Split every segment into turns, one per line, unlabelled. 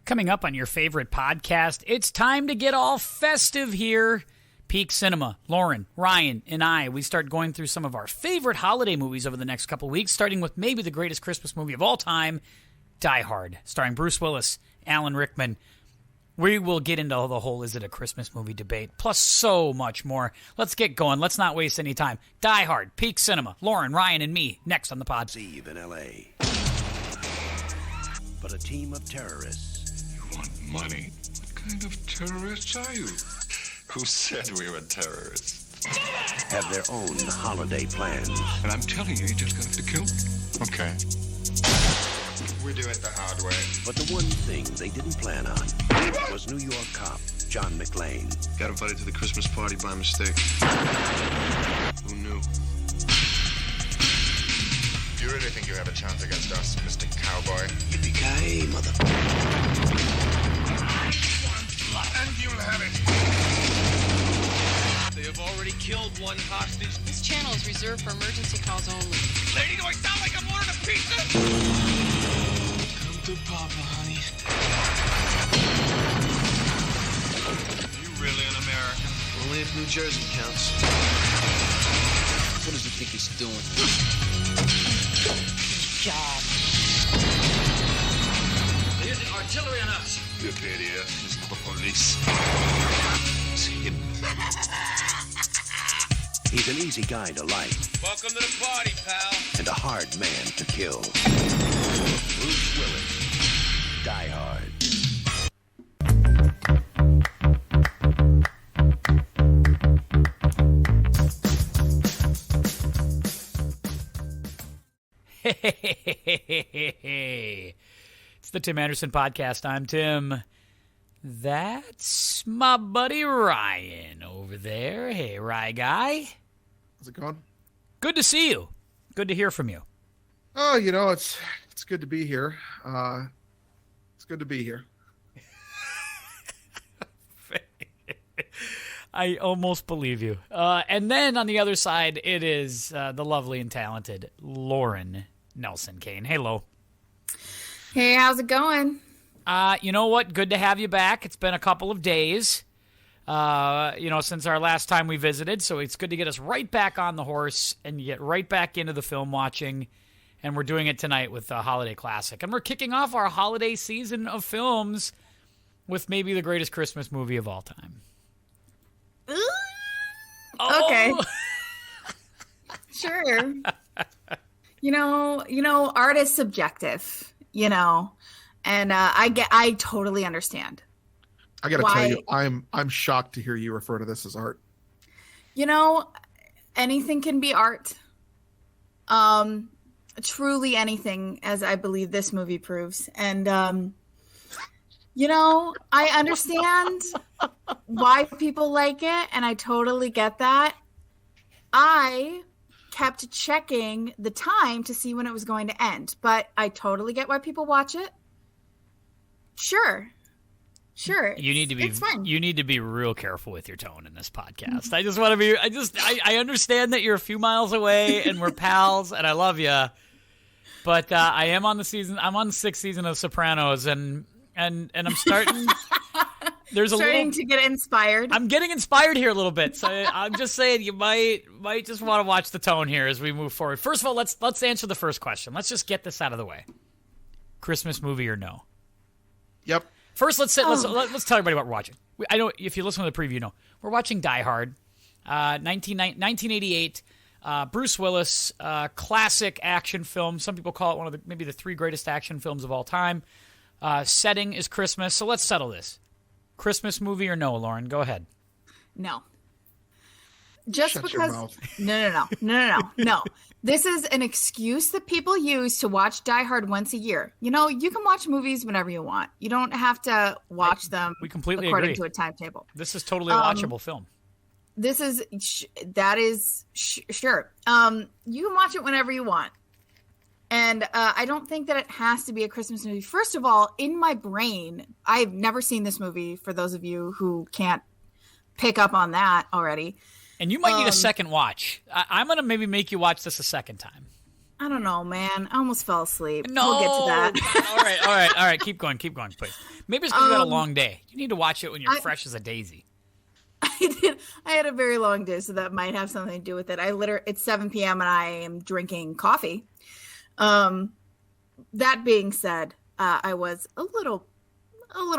Coming up on your favorite podcast, it's time to get all festive here. Peak Cinema, Lauren, Ryan, and I, we start going through some of our favorite holiday movies over the next couple weeks, starting with maybe the greatest Christmas movie of all time, Die Hard, starring Bruce Willis, Alan Rickman. We will get into the whole is it a Christmas movie debate, plus so much more. Let's get going. Let's not waste any time. Die Hard, Peak Cinema, Lauren, Ryan, and me, next on the pod.
Eve in L.A. But a team of terrorists.
You want money? What kind of terrorists are you? Who said we were terrorists?
Have their own holiday plans.
And I'm telling you, you're just gonna have to kill me. Okay. We do it the hard way.
But the one thing they didn't plan on was New York cop John McClane.
Got invited to the Christmas party by mistake. Who knew?
Do you really think you have a chance against us, Mr. Cowboy?
Yippee-Kay-Yay, mother...
And you'll have it.
They have already killed one hostage.
This channel is reserved for emergency calls only.
Lady, do I sound like I'm ordering a pizza? Come to Papa, honey. You really an American?
Only if New Jersey counts.
What does he think he's doing?
Job.
They're using artillery on us.
You idiot. He's not the police. It's him.
He's an easy guy to like.
Welcome to the party, pal.
And a hard man to kill. Bruce Willis. Die Hard.
Hey, it's the Tim Anderson Podcast. I'm Tim. That's my buddy Ryan over there. Hey, Rye guy.
How's it going?
Good to see you. Good to hear from you.
Oh, it's good to be here. It's good to be here.
I almost believe you. And then on the other side, it is the lovely and talented Lauren Nelson Kane. Hey, Lo.
Hey, how's it going?
You know what? Good to have you back. It's been a couple of days, since our last time we visited. So it's good to get us right back on the horse and get right back into the film watching. And we're doing it tonight with the Holiday Classic. And we're kicking off our holiday season of films with maybe the greatest Christmas movie of all time.
Okay. Sure. Art is subjective, and I totally understand.
I got to tell you, I'm shocked to hear you refer to this as art.
Anything can be art. Truly anything, as I believe this movie proves. And I understand why people like it, and I totally get that. I kept checking the time to see when it was going to end, but I totally get why people watch it. Sure. It's fine.
You need to be real careful with your tone in this podcast. I just want to be. I understand that you're a few miles away and we're pals, and I love you. But I am on the season. I'm on the 6th season of Sopranos, and I'm starting. There's
starting to get inspired.
I'm getting inspired here a little bit. So I'm just saying you might just want to watch the tone here as we move forward. First of all, let's answer the first question. Let's just get this out of the way. Christmas movie or no?
Yep.
First, let's tell everybody what we're watching. I know if you listen to the preview, we're watching Die Hard, 1988. Bruce Willis, classic action film. Some people call it one of maybe the 3 greatest action films of all time. Setting is Christmas. So let's settle this. Christmas movie or no, Lauren? Go ahead.
No. Just
Shut
because.
your mouth.
No. This is an excuse that people use to watch Die Hard once a year. You can watch movies whenever you want. You don't have to watch them
we completely
according
agree.
to a timetable.
This is totally a watchable film.
This is sure. You can watch it whenever you want. And I don't think that it has to be a Christmas movie. First of all, in my brain, I've never seen this movie, for those of you who can't pick up on that already.
And you might need a second watch. I'm going to maybe make you watch this a second time.
I don't know, man. I almost fell asleep.
No.
We'll get to that.
All right. Keep going, please. Maybe it's because you had a long day. You need to watch it when you're fresh as a daisy.
I had a very long day, so that might have something to do with it. It's 7 p.m. and I am drinking coffee. That being said, I was a little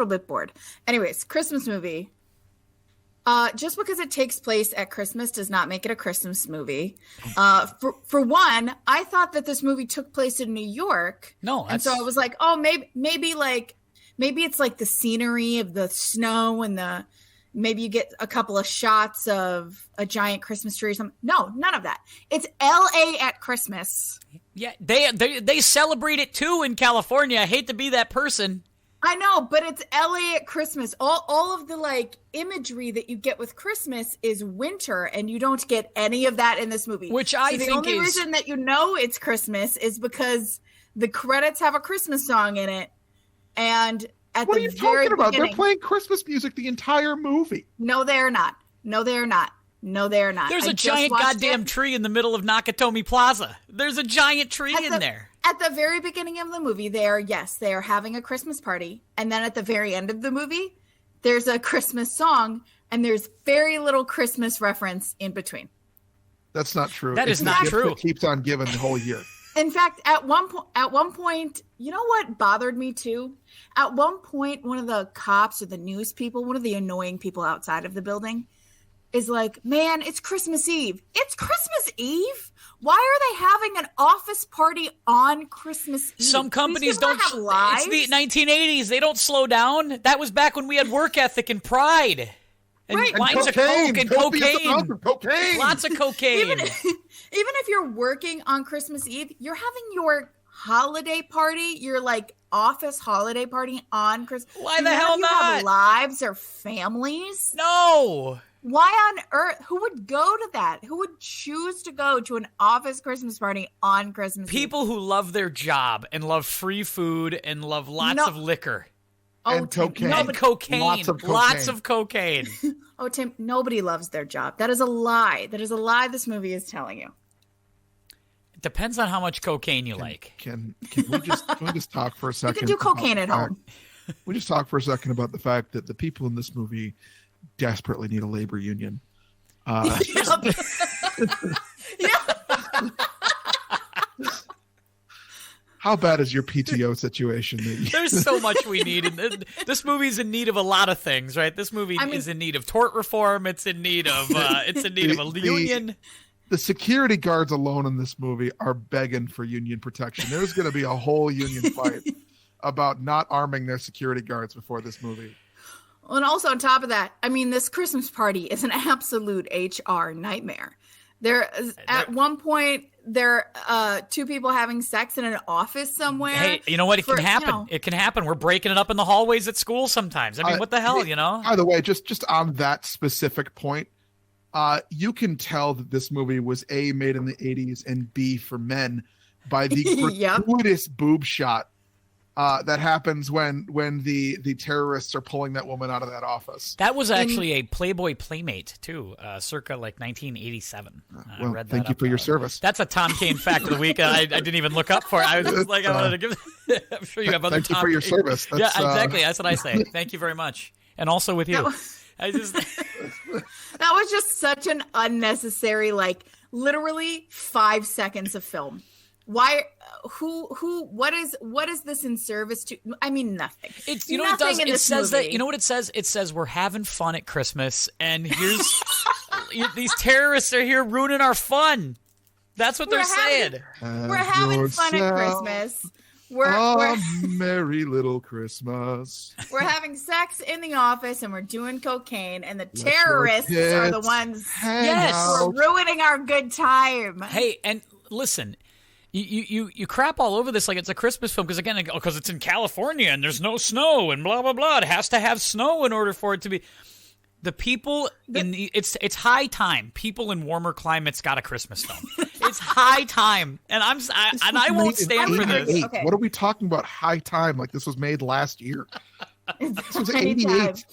bit bored. Anyways, Christmas movie. Just because it takes place at Christmas does not make it a Christmas movie. For one, I thought that this movie took place in New York.
No,
and so I was like, oh, maybe it's like the scenery of the snow and maybe you get a couple of shots of a giant Christmas tree or something. No, none of that. It's L.A. at Christmas.
Yeah, they celebrate it too in California. I hate to be that person.
I know, but it's LA at Christmas. All of the like imagery that you get with Christmas is winter, and you don't get any of that in this movie.
Which I think
the only reason that you know it's Christmas is because the credits have a Christmas song in it, and at
what
the
are you
very
talking about?
beginning,
They're playing Christmas music the entire movie.
No, they're not. No, they're not. No, they're not.
There's a giant goddamn tree in the middle of Nakatomi Plaza. There's a giant tree in there.
At the very beginning of the movie, they are having a Christmas party. And then at the very end of the movie, there's a Christmas song, and there's very little Christmas reference in between.
That's not true.
That is not true.
It keeps on giving the whole year.
In fact, at one point, you know what bothered me too? At one point, one of the cops or the news people, one of the annoying people outside of the building, is like, man, it's Christmas Eve. It's Christmas Eve? Why are they having an office party on Christmas Eve?
Some companies don't
have lives.
It's the 1980s. They don't slow down. That was back when we had work ethic and pride. And
right.
lines of coke and cocaine. Lots of cocaine.
Even if you're working on Christmas Eve, you're having your holiday party, your like office holiday party on Christmas.
Why the hell not?
Have lives or families?
No.
Why on earth? Who would go to that? Who would choose to go to an office Christmas party on Christmas Eve?
People who love their job and love free food and love lots of liquor.
And cocaine.
And cocaine. Lots of cocaine.
Oh, Tim, nobody loves their job. That is a lie. That is a lie this movie is telling you.
It depends on how much cocaine you like.
Can we just talk for a second?
You can do cocaine at home.
We just talk for a second about the fact that the people in this movie desperately need a labor union.
Yeah.
How bad is your PTO situation?
There's so much we need. This movie's in need of a lot of things, right? This movie is in need of tort reform. It's in need of a union.
The security guards alone in this movie are begging for union protection. There's going to be a whole union fight about not arming their security guards before this movie.
Well, and also on top of that, I mean, this Christmas party is an absolute HR nightmare. At one point, there are two people having sex in an office somewhere.
Hey, you know what? It can happen. It can happen. We're breaking it up in the hallways at school sometimes. I mean, what the hell, you know?
By the way, just on that specific point, you can tell that this movie was A, made in the 80s, and B, for men, by the gratuitous boob shot that happens when the terrorists are pulling that woman out of that office.
That was actually a Playboy Playmate too, circa like 1987.
Well,
I read that
thank you for your service.
That's a Tom Kane fact of the week. I didn't even look up for it. I was just like, I wanted to give. I'm sure you have other.
Thank you for your service.
Yeah, exactly. That's what I say. Thank you very much, and also with you.
That was just such an unnecessary, like literally 5 seconds of film. Why? What is this in service to? I mean, nothing.
It's, you know what it does? It says that, you know what it says? It says we're having fun at Christmas, and here's these terrorists are here ruining our fun. That's what they're saying.
We're having fun at Christmas.
We're merry little Christmas.
We're having sex in the office, and we're doing cocaine, and the terrorists are the ones who are ruining our good time.
Hey, and listen. You crap all over this like it's a Christmas film because it's in California and there's no snow and blah blah blah. It has to have snow in order for it to be. The people it's high time. People in warmer climates got a Christmas film. It's high time, and I won't stand for this.
Okay. What are we talking about? High time? Like this was made last year. This was 88.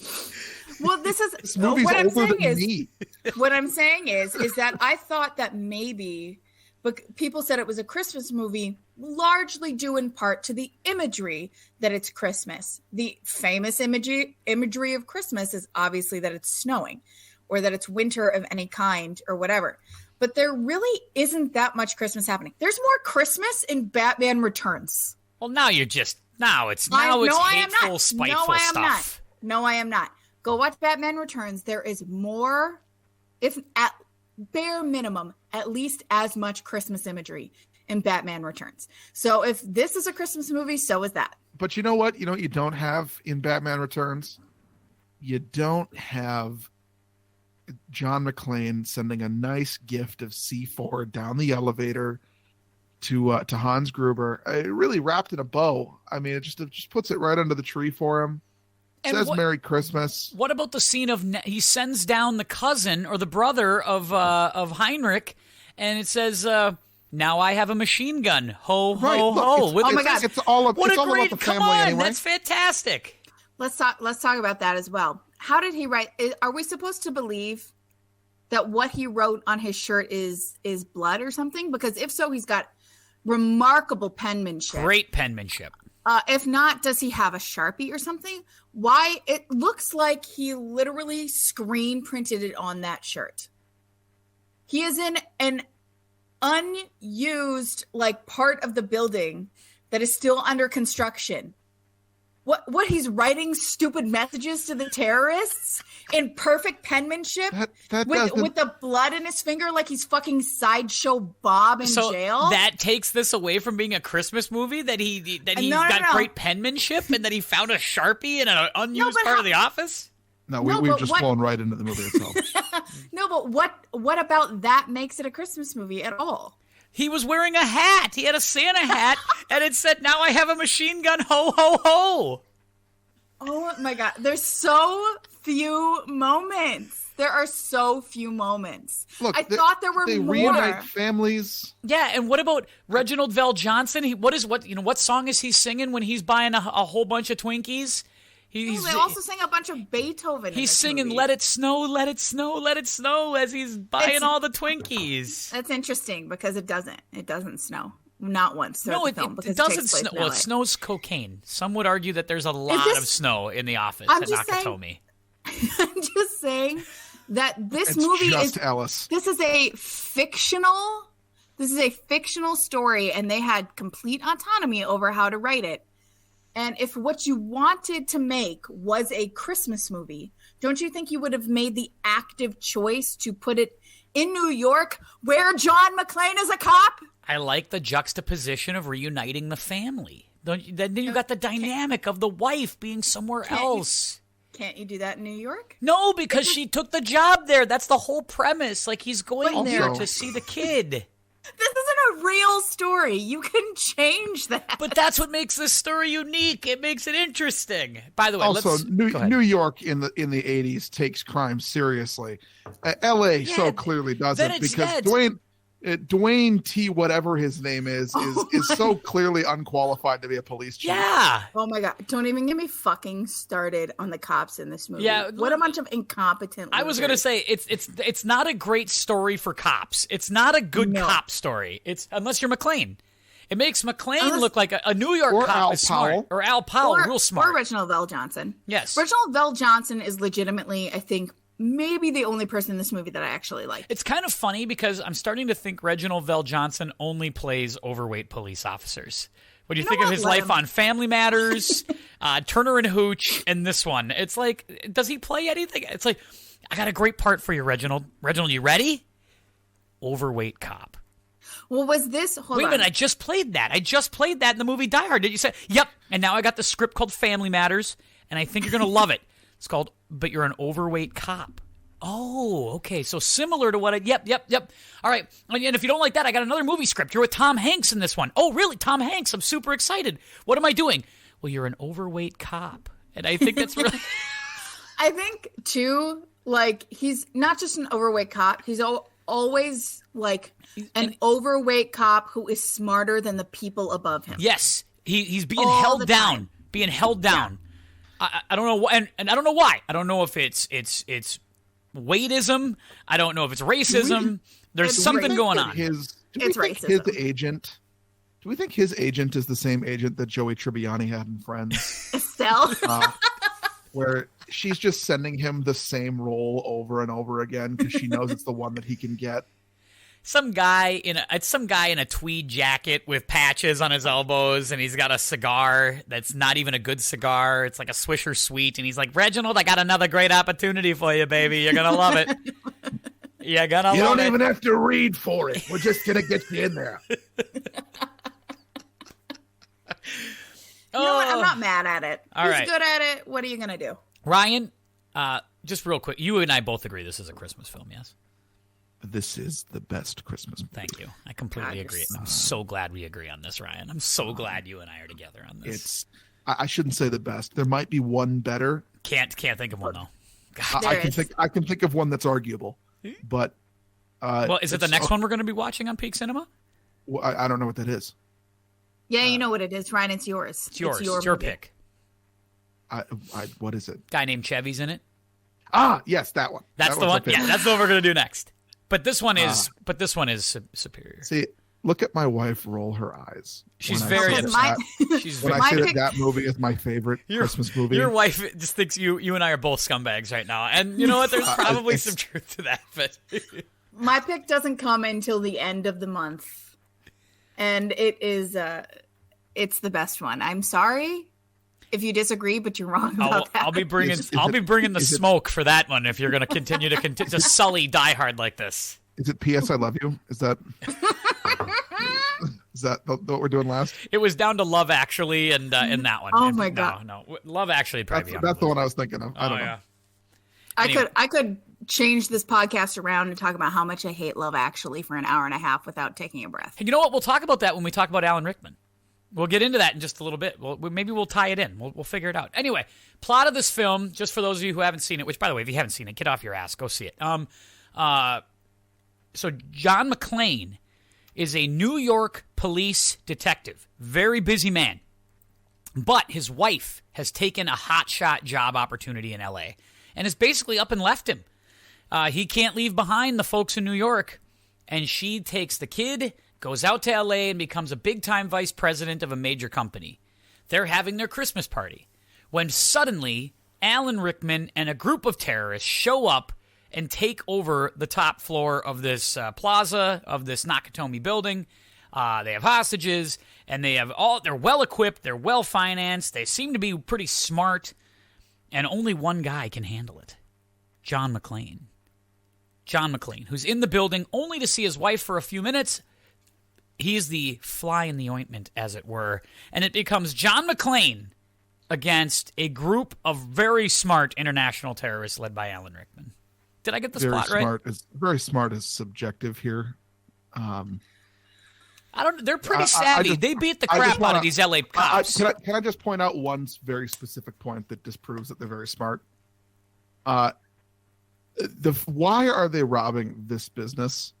Well, this
movie's older than me.
What I'm saying is that I thought that maybe But people said it was a Christmas movie, largely due in part to the imagery that it's Christmas. The famous imagery of Christmas is obviously that it's snowing or that it's winter of any kind or whatever. But there really isn't that much Christmas happening. There's more Christmas in Batman Returns.
Well, now it's hateful, spiteful stuff.
No, I am not. Go watch Batman Returns. There is more, if at bare minimum, at least as much Christmas imagery in Batman Returns. So if this is a Christmas movie, so is that.
But you know what? You know what you don't have in Batman Returns? You don't have John McClane sending a nice gift of C4 down the elevator to Hans Gruber. It really wrapped in a bow. I mean, it just puts it right under the tree for him.
And
says Merry Christmas.
What about the scene of he sends down the cousin or the brother of Heinrich, and it says, "Now I have a machine gun." Ho ho ho!
Oh my God!
It's all about the family
come on,
anyway.
That's fantastic.
Let's talk about that as well. How did he write? Are we supposed to believe that what he wrote on his shirt is blood or something? Because if so, he's got remarkable penmanship.
Great penmanship.
If not, does he have a Sharpie or something? Why? It looks like he literally screen printed it on that shirt. He is in an unused part of the building that is still under construction. What he's writing stupid messages to the terrorists in perfect penmanship with the blood in his finger like he's fucking Sideshow Bob in jail.
That takes this away from being a Christmas movie that he's got great penmanship and that he found a Sharpie in an unused part of the office.
We've just flown right into the movie itself.
No, but what about that makes it a Christmas movie at all?
He was wearing a hat. He had a Santa hat, and it said, "Now I have a machine gun, ho, ho, ho."
Oh, my God. There's so few moments. There are so few moments.
Look,
I thought there were
they
more.
reunite families.
Yeah, and what about Reginald Veljohnson? What song is he singing when he's buying a whole bunch of Twinkies?
They also sing a bunch of Beethoven.
He's singing "Let It Snow, Let It Snow, Let It Snow" as he's buying all the Twinkies.
That's interesting because it doesn't snow. Not once.
No, it doesn't snow. Well, it snows cocaine. Some would argue that there's a lot of snow in the office at Nakatomi.
I'm just saying that this movie
is Alice.
This is a fictional story, and they had complete autonomy over how to write it. And if what you wanted to make was a Christmas movie, don't you think you would have made the active choice to put it in New York where John McClane is a cop?
I like the juxtaposition of reuniting the family. Then you got the dynamic of the wife being somewhere else.
Can't you do that in New York?
No, because she took the job there. That's the whole premise. He's going there to see the kid.
This isn't a real story. You can change that.
But that's what makes this story unique. It makes it interesting. By the way,
also New York in the 80s takes crime seriously. L.A. so clearly doesn't because Dwayne T. whatever his name is so clearly unqualified to be a police chief.
Yeah.
Oh my God! Don't even get me fucking started on the cops in this movie.
Yeah.
What a bunch of incompetent.
I was gonna say it's not a great story for cops. It's not a good cop story. It's unless you're McClane. It makes McClane look like a New York cop
Al
is smart.
Powell.
Or Al Powell, real smart.
Or Reginald Veljohnson.
Yes.
Reginald Veljohnson is legitimately, I think, maybe the only person in this movie that I actually like.
It's kind of funny because I'm starting to think Reginald Veljohnson only plays overweight police officers. When you think of his life on Family Matters, Turner and Hooch, and this one, it's like, does he play anything? It's like, I got a great part for you, Reginald. Reginald, you ready? Overweight cop.
Well, was this...
Wait a minute, I just played that. In the movie Die Hard. Did you say... Yep, and now I got the script called Family Matters, and I think you're going to love it. It's called But You're an Overweight Cop. Oh, okay. So similar to what I... Yep. All right. And if you don't like that, I got another movie script. You're with Tom Hanks in this one. Oh, really? Tom Hanks. I'm super excited. What am I doing? Well, you're an overweight cop. And I think that's really...
I think, too, he's not just an overweight cop. He's always, an overweight cop who is smarter than the people above him.
Yes. He's being held down. Being held down. Yeah. I don't know, and I don't know why. I don't know if it's weightism. I don't know if it's racism. There's something going on.
It's racism.
Do we think his agent is the same agent that Joey Tribbiani had in Friends?
Estelle.
Where she's just sending him the same role over and over again because she knows it's the one that he can get.
Some guy in a tweed jacket with patches on his elbows, and he's got a cigar that's not even a good cigar. It's like a Swisher Sweet, and he's like, Reginald, I got another great opportunity for you, baby. You're gonna love it. You're gonna love it.
You don't even have to read for it. We're just gonna get you in there.
You know what? I'm not mad at it. He's good at it. What are you gonna do?
Ryan, just real quick, you and I both agree this is a Christmas film, yes?
This is the best Christmas movie.
Thank you. I completely agree. I'm so glad we agree on this, Ryan. I'm so glad you and I are together on this.
I shouldn't say the best. There might be one better.
Can't think of one though.
I can think of one that's arguable, but
well, is it the next one we're going to be watching on Peak Cinema?
Well, I don't know what that is.
Yeah, you know what it is, Ryan. It's yours.
It's yours. It's your pick.
What is it?
Guy named Chevy's in it.
Yes, that one.
That's the one. Yeah, that's the one we're going to do next. But this one is superior.
See, look at my wife roll her eyes.
She's very upset.
When I say that movie is my favorite Christmas movie.
Your wife just thinks you and I are both scumbags right now. And you know what? There's probably some truth to that. But
my pick doesn't come until the end of the month. And it is it's the best one. I'm sorry if you disagree, but you're wrong about that.
I'll be bringing the smoke for that one if you're going to continue to sully Die Hard like this.
Is it P.S. I Love You? Is that what we're doing last?
It was down to Love Actually and in that one.
Oh my God.
No, Love Actually probably.
That's the one I was thinking of. I don't know.
Yeah. I could change this podcast around and talk about how much I hate Love Actually for an hour and a half without taking a breath.
You know what? We'll talk about that when we talk about Alan Rickman. We'll get into that in just a little bit. Maybe we'll tie it in. We'll figure it out. Anyway, plot of this film, just for those of you who haven't seen it, which, by the way, if you haven't seen it, get off your ass. Go see it. So John McClane is a New York police detective. Very busy man. But his wife has taken a hotshot job opportunity in L.A. and has basically up and left him. He can't leave behind the folks in New York. And she takes the kid, goes out to L.A. and becomes a big-time vice president of a major company. They're having their Christmas party when suddenly Alan Rickman and a group of terrorists show up and take over the top floor of this plaza, of this Nakatomi building. They have hostages, and they're well-equipped, they're well-financed, they seem to be pretty smart, and only one guy can handle it. John McClane. John McClane, who's in the building only to see his wife for a few minutes. He's the fly in the ointment, as it were. And it becomes John McClane against a group of very smart international terrorists led by Alan Rickman. Did I get the plot right?
Very smart is subjective here.
They're pretty savvy. They beat the crap out of these LA cops.
Can I just point out one very specific point that disproves that they're very smart? Why are they robbing this business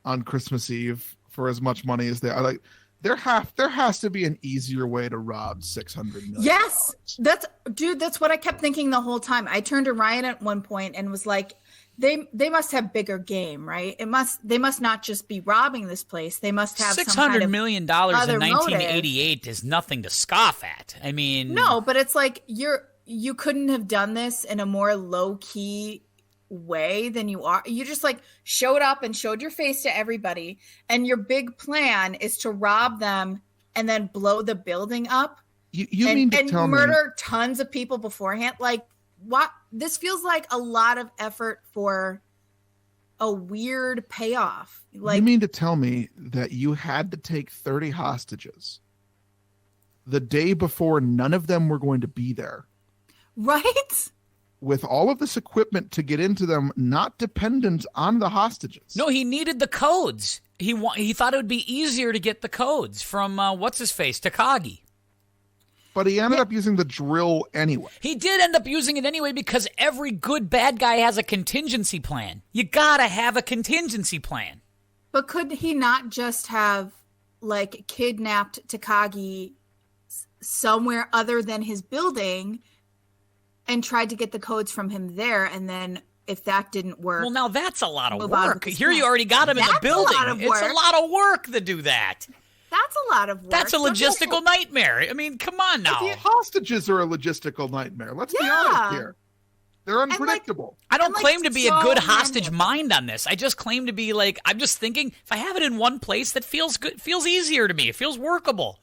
on Christmas Eve for as much money as they are? Like, there has to be an easier way to rob $600 million.
Yes, that's what I kept thinking the whole time. I turned to Ryan at one point and was like, they must have bigger game, right? They must not just be robbing this place. They must have
$600 million in 1988 is nothing to scoff at. I mean,
no, but it's like you couldn't have done this in a more low key way than you are. You just like showed up and showed your face to everybody, and your big plan is to rob them and then blow the building up.
You mean to tell me
murder tons of people beforehand? Like, what? This feels like a lot of effort for a weird payoff. Like,
you mean to tell me that you had to take 30 hostages the day before none of them were going to be there?
Right?
With all of this equipment to get into them, not dependent on the hostages.
No, he needed the codes. He thought it would be easier to get the codes from what's-his-face, Takagi.
But he ended up using the drill anyway.
He did end up using it anyway because every good bad guy has a contingency plan. You gotta have a contingency plan.
But could he not just have, like, kidnapped Takagi somewhere other than his building and tried to get the codes from him there and then if that didn't work.
Well, now that's a lot of
move on with
work.
this
Here
plan.
you already got him in the
That's a
building.
lot of
It's a
work.
lot of work to do that.
That's a lot of work.
That's a logistical nightmare. I mean, come on now.
The hostages are a logistical nightmare. Let's be honest here. They're unpredictable.
I don't
like,
claim to be a
so
good
many
hostage
of them.
mind on this. I just claim to be like, I'm just thinking, if I have it in one place, that feels good, feels easier to me. It feels workable.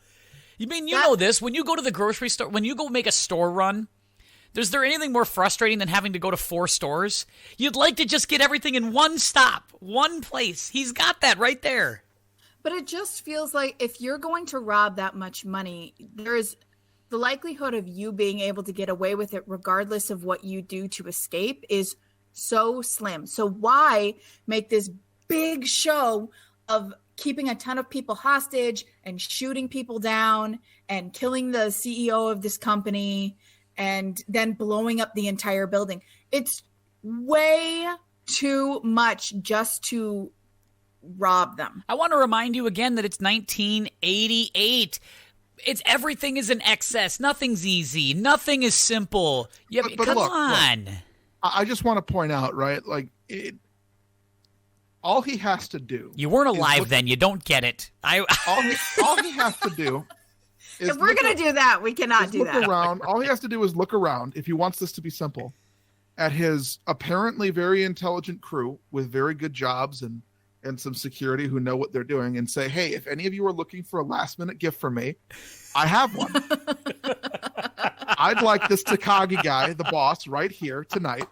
You mean, you know this, when you go to the grocery store, when you go make a store run, is there anything more frustrating than having to go to 4 stores? You'd like to just get everything in one stop, one place. He's got that right there.
But it just feels like if you're going to rob that much money, there's the likelihood of you being able to get away with it regardless of what you do to escape is so slim. So why make this big show of keeping a ton of people hostage and shooting people down and killing the CEO of this company and then blowing up the entire building? It's way too much just to rob them.
I want to remind you again that it's 1988. Everything is in excess. Nothing's easy. Nothing is simple.
But
come
look,
on.
I just want to point out, right? All he has to do.
You weren't alive then. You don't get it.
All he has to do. Is
If we're going to do that, we cannot do that.
Around. All he has to do is look around, if he wants this to be simple, at his apparently very intelligent crew with very good jobs and some security who know what they're doing, and say, hey, if any of you are looking for a last-minute gift from me, I have one. I'd like this Takagi guy, the boss, right here tonight.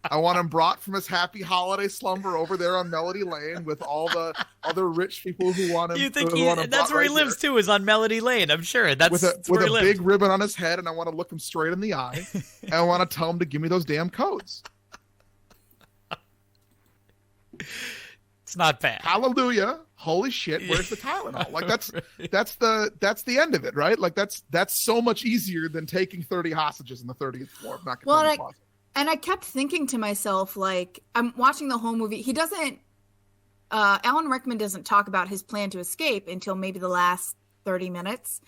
I want him brought from his happy holiday slumber over there on Melody Lane with all the other rich people who want him.
You think
that's
where he lives too, is on Melody Lane, I'm sure. That's
with a big ribbon on his head, and I want to look him straight in the eye, and I want to tell him to give me those damn codes.
It's not bad.
Hallelujah. Holy shit, where's the Tylenol? Like that's the end of it, right? Like that's so much easier than taking 30 hostages in the 30th floor of Nakatomi Plaza.
And I kept thinking to myself, like, I'm watching the whole movie. Alan Rickman doesn't talk about his plan to escape until maybe the last 30 minutes.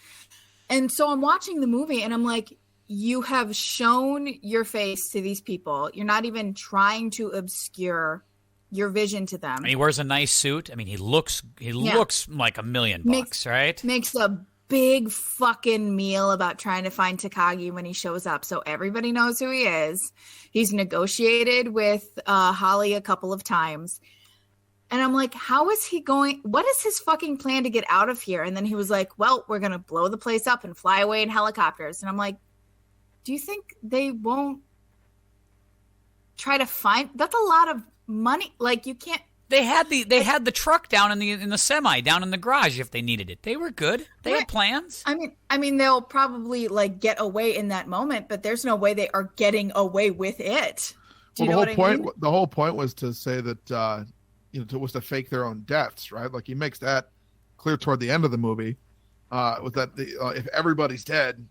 And so I'm watching the movie and I'm like, you have shown your face to these people. You're not even trying to obscure your vision to them.
And he wears a nice suit. I mean, he looks like $1 million, right?
Makes a big fucking meal about trying to find Takagi when he shows up, so everybody knows who he is. He's negotiated with Holly a couple of times, and I'm like, how is he going? What is his fucking plan to get out of here? And then he was like, well, we're gonna blow the place up and fly away in helicopters. And I'm like, do you think they won't try to find? That's a lot of money. Like, you can't.
They had the truck down in the semi down in the garage if they needed it. They were good. They had plans.
I mean, they'll probably like get away in that moment, but there's no way they are getting away with it. Do you know what I mean?
The whole point was to say that was to fake their own deaths, right? Like he makes that clear toward the end of the movie, with that if everybody's dead,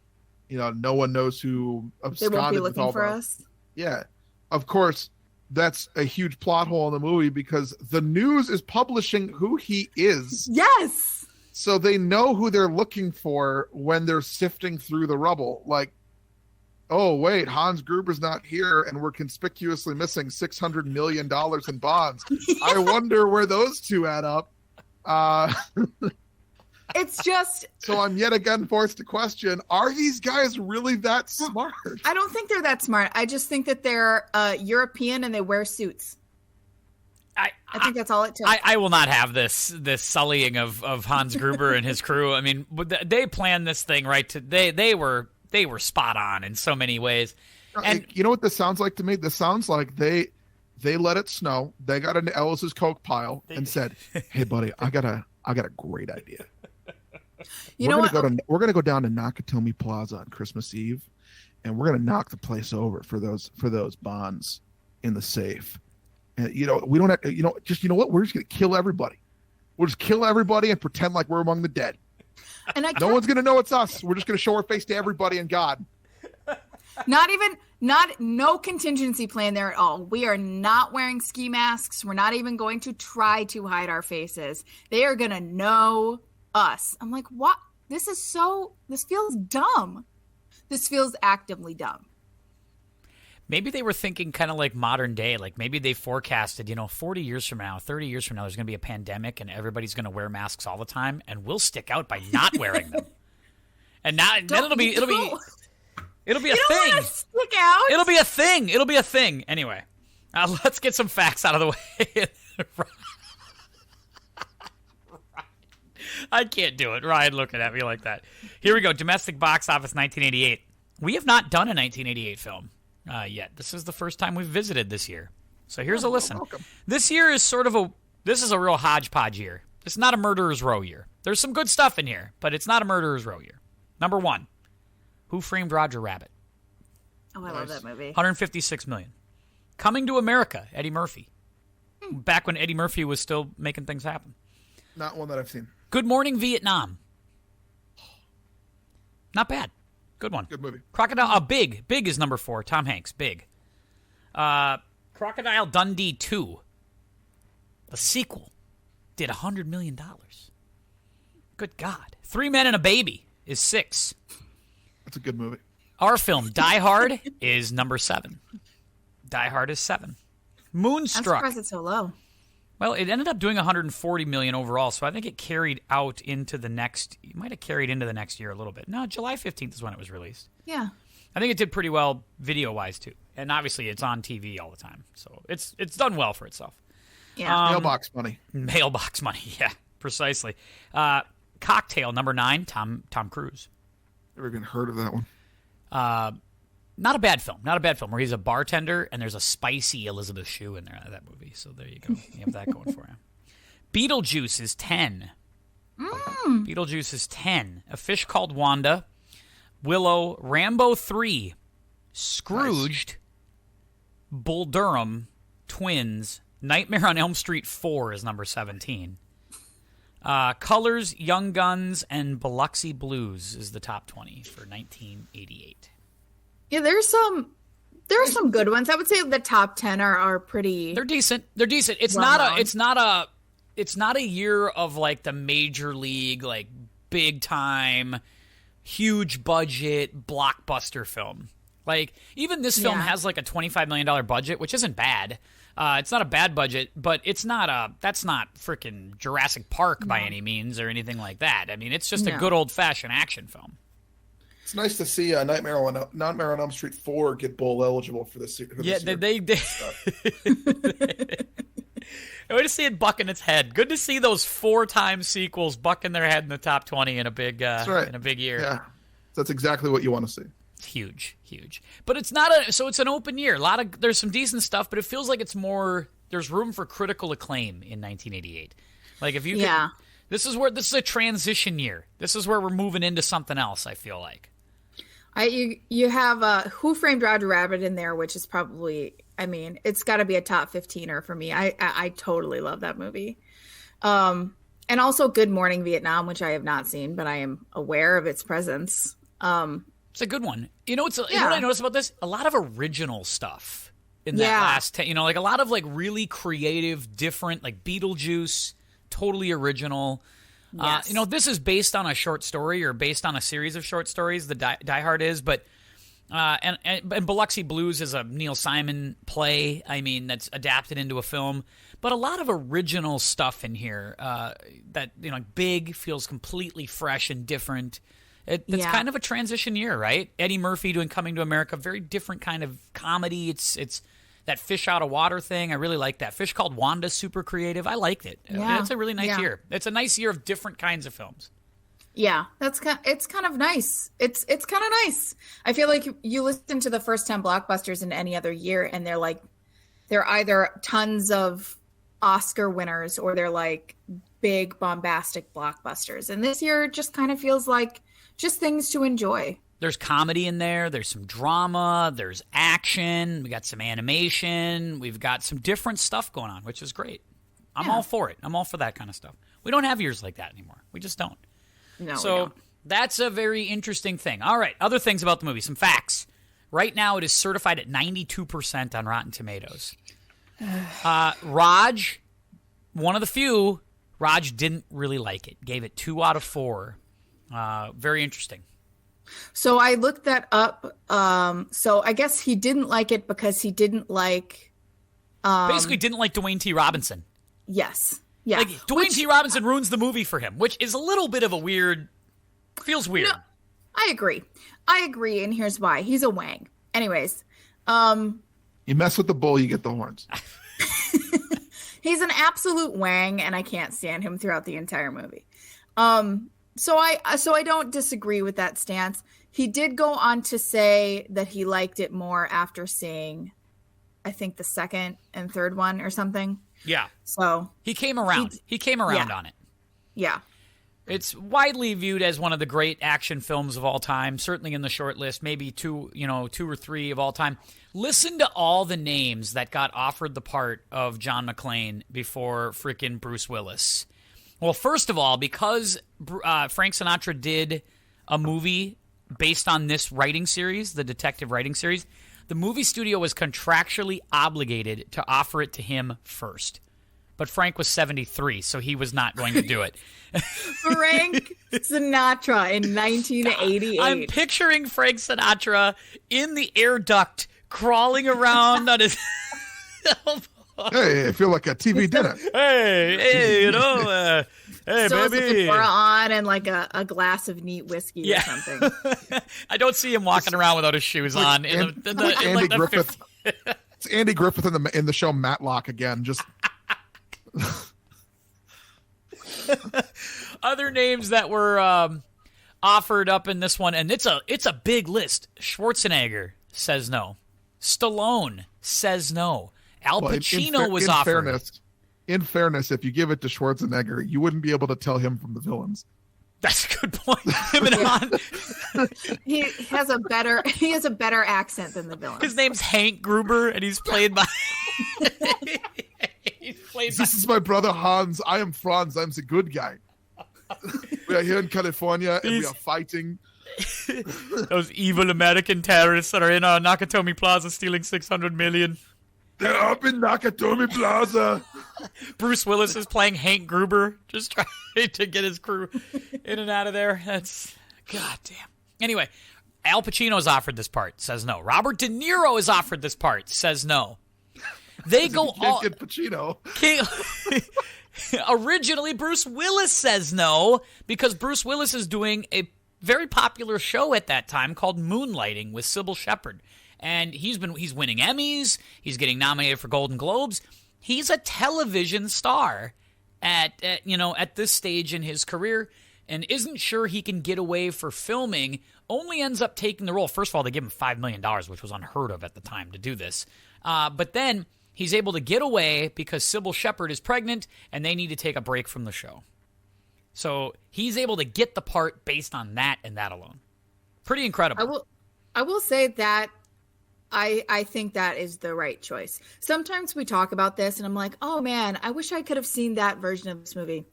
no one knows who absconded.
They won't be
with
looking for us.
Yeah, of course. That's a huge plot hole in the movie because the news is publishing who he is.
Yes.
So they know who they're looking for when they're sifting through the rubble. Like, oh, wait, Hans Gruber's not here and we're conspicuously missing $600 million in bonds. I wonder where those two add up.
It's just...
So I'm yet again forced to question, are these guys really that smart?
I don't think they're that smart. I just think that they're European and they wear suits. I think that's all it takes.
I will not have this sullying of Hans Gruber and his crew. I mean, they planned this thing right. They were spot on in so many ways. And
you know what this sounds like to me? This sounds like they let it snow. They got into Ellis's coke pile and said, "Hey, buddy, I got a great idea. We're gonna go down to Nakatomi Plaza on Christmas Eve, and we're gonna knock the place over for those bonds in the safe. And we don't have what? We're just gonna kill everybody. We'll just kill everybody and pretend like we're among the dead. And no one's gonna know it's us. We're just gonna show our face to everybody and God.
No contingency plan there at all. We are not wearing ski masks. We're not even going to try to hide our faces. They are gonna know us. I'm like, what? This feels dumb. This feels actively dumb.
Maybe they were thinking kind of like modern day. Like maybe they forecasted, 40 years from now, 30 years from now, there's going to be a pandemic and everybody's going to wear masks all the time, and we'll stick out by not wearing them. And now then it'll be a thing.
Stick out.
It'll be a thing. It'll be a thing. Anyway, let's get some facts out of the way. I can't do it. Ryan looking at me like that. Here we go. Domestic box office 1988. We have not done a 1988 film yet. This is the first time we've visited this year. So here's a listen.
Welcome.
This year is this is a real hodgepodge year. It's not a murderer's row year. There's some good stuff in here, but it's not a murderer's row year. Number 1, Who Framed Roger Rabbit?
Oh, I love that movie.
156 million. Coming to America, Eddie Murphy. Back when Eddie Murphy was still making things happen.
Not one that I've seen.
Good Morning Vietnam. Not bad. Good one.
Good movie.
Crocodile. Big. Big is number 4. Tom Hanks. Big. Crocodile Dundee 2. The sequel did $100 million. Good God. 3 Men and a Baby is 6.
That's a good movie.
Our film, Die Hard, is number 7. Die Hard is 7. Moonstruck.
I'm surprised it's so low.
Well, it ended up doing $140 million overall, so I think it carried out into the next. It might have carried into the next year a little bit. No, July 15th is when it was released.
Yeah.
I think it did pretty well video-wise too, and obviously it's on TV all the time, so it's done well for itself.
Yeah.
Mailbox money.
Mailbox money, yeah, precisely. Cocktail number 9, Tom Cruise.
Never even heard of that one.
Not a bad film. Not a bad film where he's a bartender and there's a spicy Elizabeth Shue in there, that movie. So there you go. You have that going for you. Beetlejuice is 10. Beetlejuice is 10. A Fish Called Wanda. Willow. Rambo 3. Scrooged. Nice. Bull Durham. Twins. Nightmare on Elm Street 4 is number 17. Colors, Young Guns, and Biloxi Blues is the top 20 for 1988.
Yeah, there are some good ones. I would say the top 10 are pretty.
They're decent. It's not a year of like the major league, like big time, huge budget blockbuster film. Like even this film has like a $25 million budget, which isn't bad. It's not a bad budget, but that's not freaking Jurassic Park by any means or anything like that. I mean, it's just a good old fashioned action film.
It's nice to see Nightmare on Elm Street 4 get bowl eligible for this year.
They did. Good to see it bucking its head. Good to see those 4-time sequels bucking their head in the top 20 in a big in a big year.
Yeah, that's exactly what you want to see.
It's huge. But it's not it's an open year. There's some decent stuff, but it feels like it's more. There's room for critical acclaim in 1988. Like if you this is a transition year. This is where we're moving into something else. I feel like.
You have Who Framed Roger Rabbit in there, which is probably, I mean, it's got to be a top 15er for me. I totally love that movie. And also Good Morning Vietnam, which I have not seen, but I am aware of its presence.
It's a good one. You know what I noticed about this? A lot of original stuff in that last 10. Like a lot of like really creative, different, like Beetlejuice, totally original. Yes. This is based on a short story or based on a series of short stories. The Die Hard is, but and Biloxi Blues is a Neil Simon play. I mean, that's adapted into a film. But a lot of original stuff in here that Big feels completely fresh and different. It's kind of a transition year, right? Eddie Murphy doing Coming to America, very different kind of comedy. It's that fish out of water thing. I really like that. Fish Called Wanda, super creative. I liked it. Yeah. It's a really nice year. It's a nice year of different kinds of films.
Yeah, it's kind of nice. It's kind of nice. I feel like you listen to the first 10 blockbusters in any other year, and they're either tons of Oscar winners or they're like big bombastic blockbusters. And this year just kind of feels like just things to enjoy.
There's comedy in there. There's some drama. There's action. We got some animation. We've got some different stuff going on, which is great. I'm all for it. I'm all for that kind of stuff. We don't have years like that anymore. We just don't.
No,
so that's a very interesting thing. All right, other things about the movie. Some facts. Right now, it is certified at 92% on Rotten Tomatoes. Raj, one of the few, Raj didn't really like it. Gave it 2 out of 4. Very interesting.
So I looked that up. So I guess he didn't like it because he didn't like.
Basically, didn't like Dwayne T. Robinson.
Yes. Yeah.
Like Dwayne T. Robinson ruins the movie for him, which is a little bit of a weird. Feels weird.
No, I agree, and here's why. He's a wang. Anyways,
you mess with the bull, you get the horns.
he's an absolute wang, and I can't stand him throughout the entire movie. So I don't disagree with that stance. He did go on to say that he liked it more after seeing, I think, the second and third one or something.
Yeah.
So
he came around. He came around on it.
Yeah.
It's widely viewed as one of the great action films of all time, certainly in the short list, maybe two or three of all time. Listen to all the names that got offered the part of John McClane before freaking Bruce Willis. Well, first of all, because Frank Sinatra did a movie based on this writing series, the detective writing series, the movie studio was contractually obligated to offer it to him first. But Frank was 73, so he was not going to do it.
Frank Sinatra in 1988.
I'm picturing Frank Sinatra in the air duct, crawling around on his elbow.
Hey, I feel like a TV dinner.
Hey, hey,
so
baby.
With a fedora on and like a glass of neat whiskey or something.
I don't see him walking around without his shoes on.
Andy Griffith. It's Andy Griffith in the show Matlock again. Just
other names that were offered up in this one, and it's a big list. Schwarzenegger says no. Stallone says no. Al Pacino was offered.
In fairness, if you give it to Schwarzenegger, you wouldn't be able to tell him from the villains.
That's a good point. Him and Han.
He has a better accent than the villain.
His name's Hank Gruber, and he's played by.
This is my brother Hans. I am Franz. I'm the good guy. We are here in California, and we are fighting.
Those evil American terrorists that are in Nakatomi Plaza stealing $600 million.
They're up in Nakatomi Plaza.
Bruce Willis is playing Hank Gruber, just trying to get his crew in and out of there. That's goddamn. Anyway, Al Pacino's offered this part, says no. Robert De Niro is offered this part, says no. They go all.
Get Pacino.
Originally, Bruce Willis says no because Bruce Willis is doing a very popular show at that time called Moonlighting with Sybil Shepherd. And he's winning Emmys. He's getting nominated for Golden Globes. He's a television star at this stage in his career, and isn't sure he can get away for filming. Only ends up taking the role. First of all, they give him $5 million, which was unheard of at the time to do this. But then he's able to get away because Sybil Shepherd is pregnant, and they need to take a break from the show. So he's able to get the part based on that and that alone. Pretty incredible.
I will say that. I think that is the right choice. Sometimes we talk about this and I'm like, oh man, I wish I could have seen that version of this movie.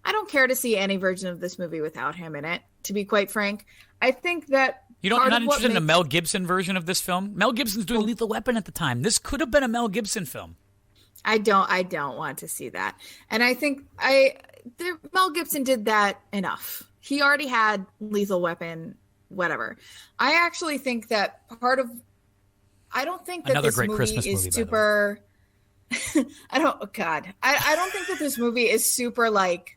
I don't care to see any version of this movie without him in it, to be quite frank. I think that
you're not interested in a Mel Gibson version of this film? Mel Gibson's doing Lethal Weapon at the time. This could have been a Mel Gibson film.
I don't want to see that. And I think Mel Gibson did that enough. He already had Lethal Weapon, whatever. I actually think that I don't think that
Another
this
great
movie
Christmas
is
movie,
super. I don't think that this movie is super like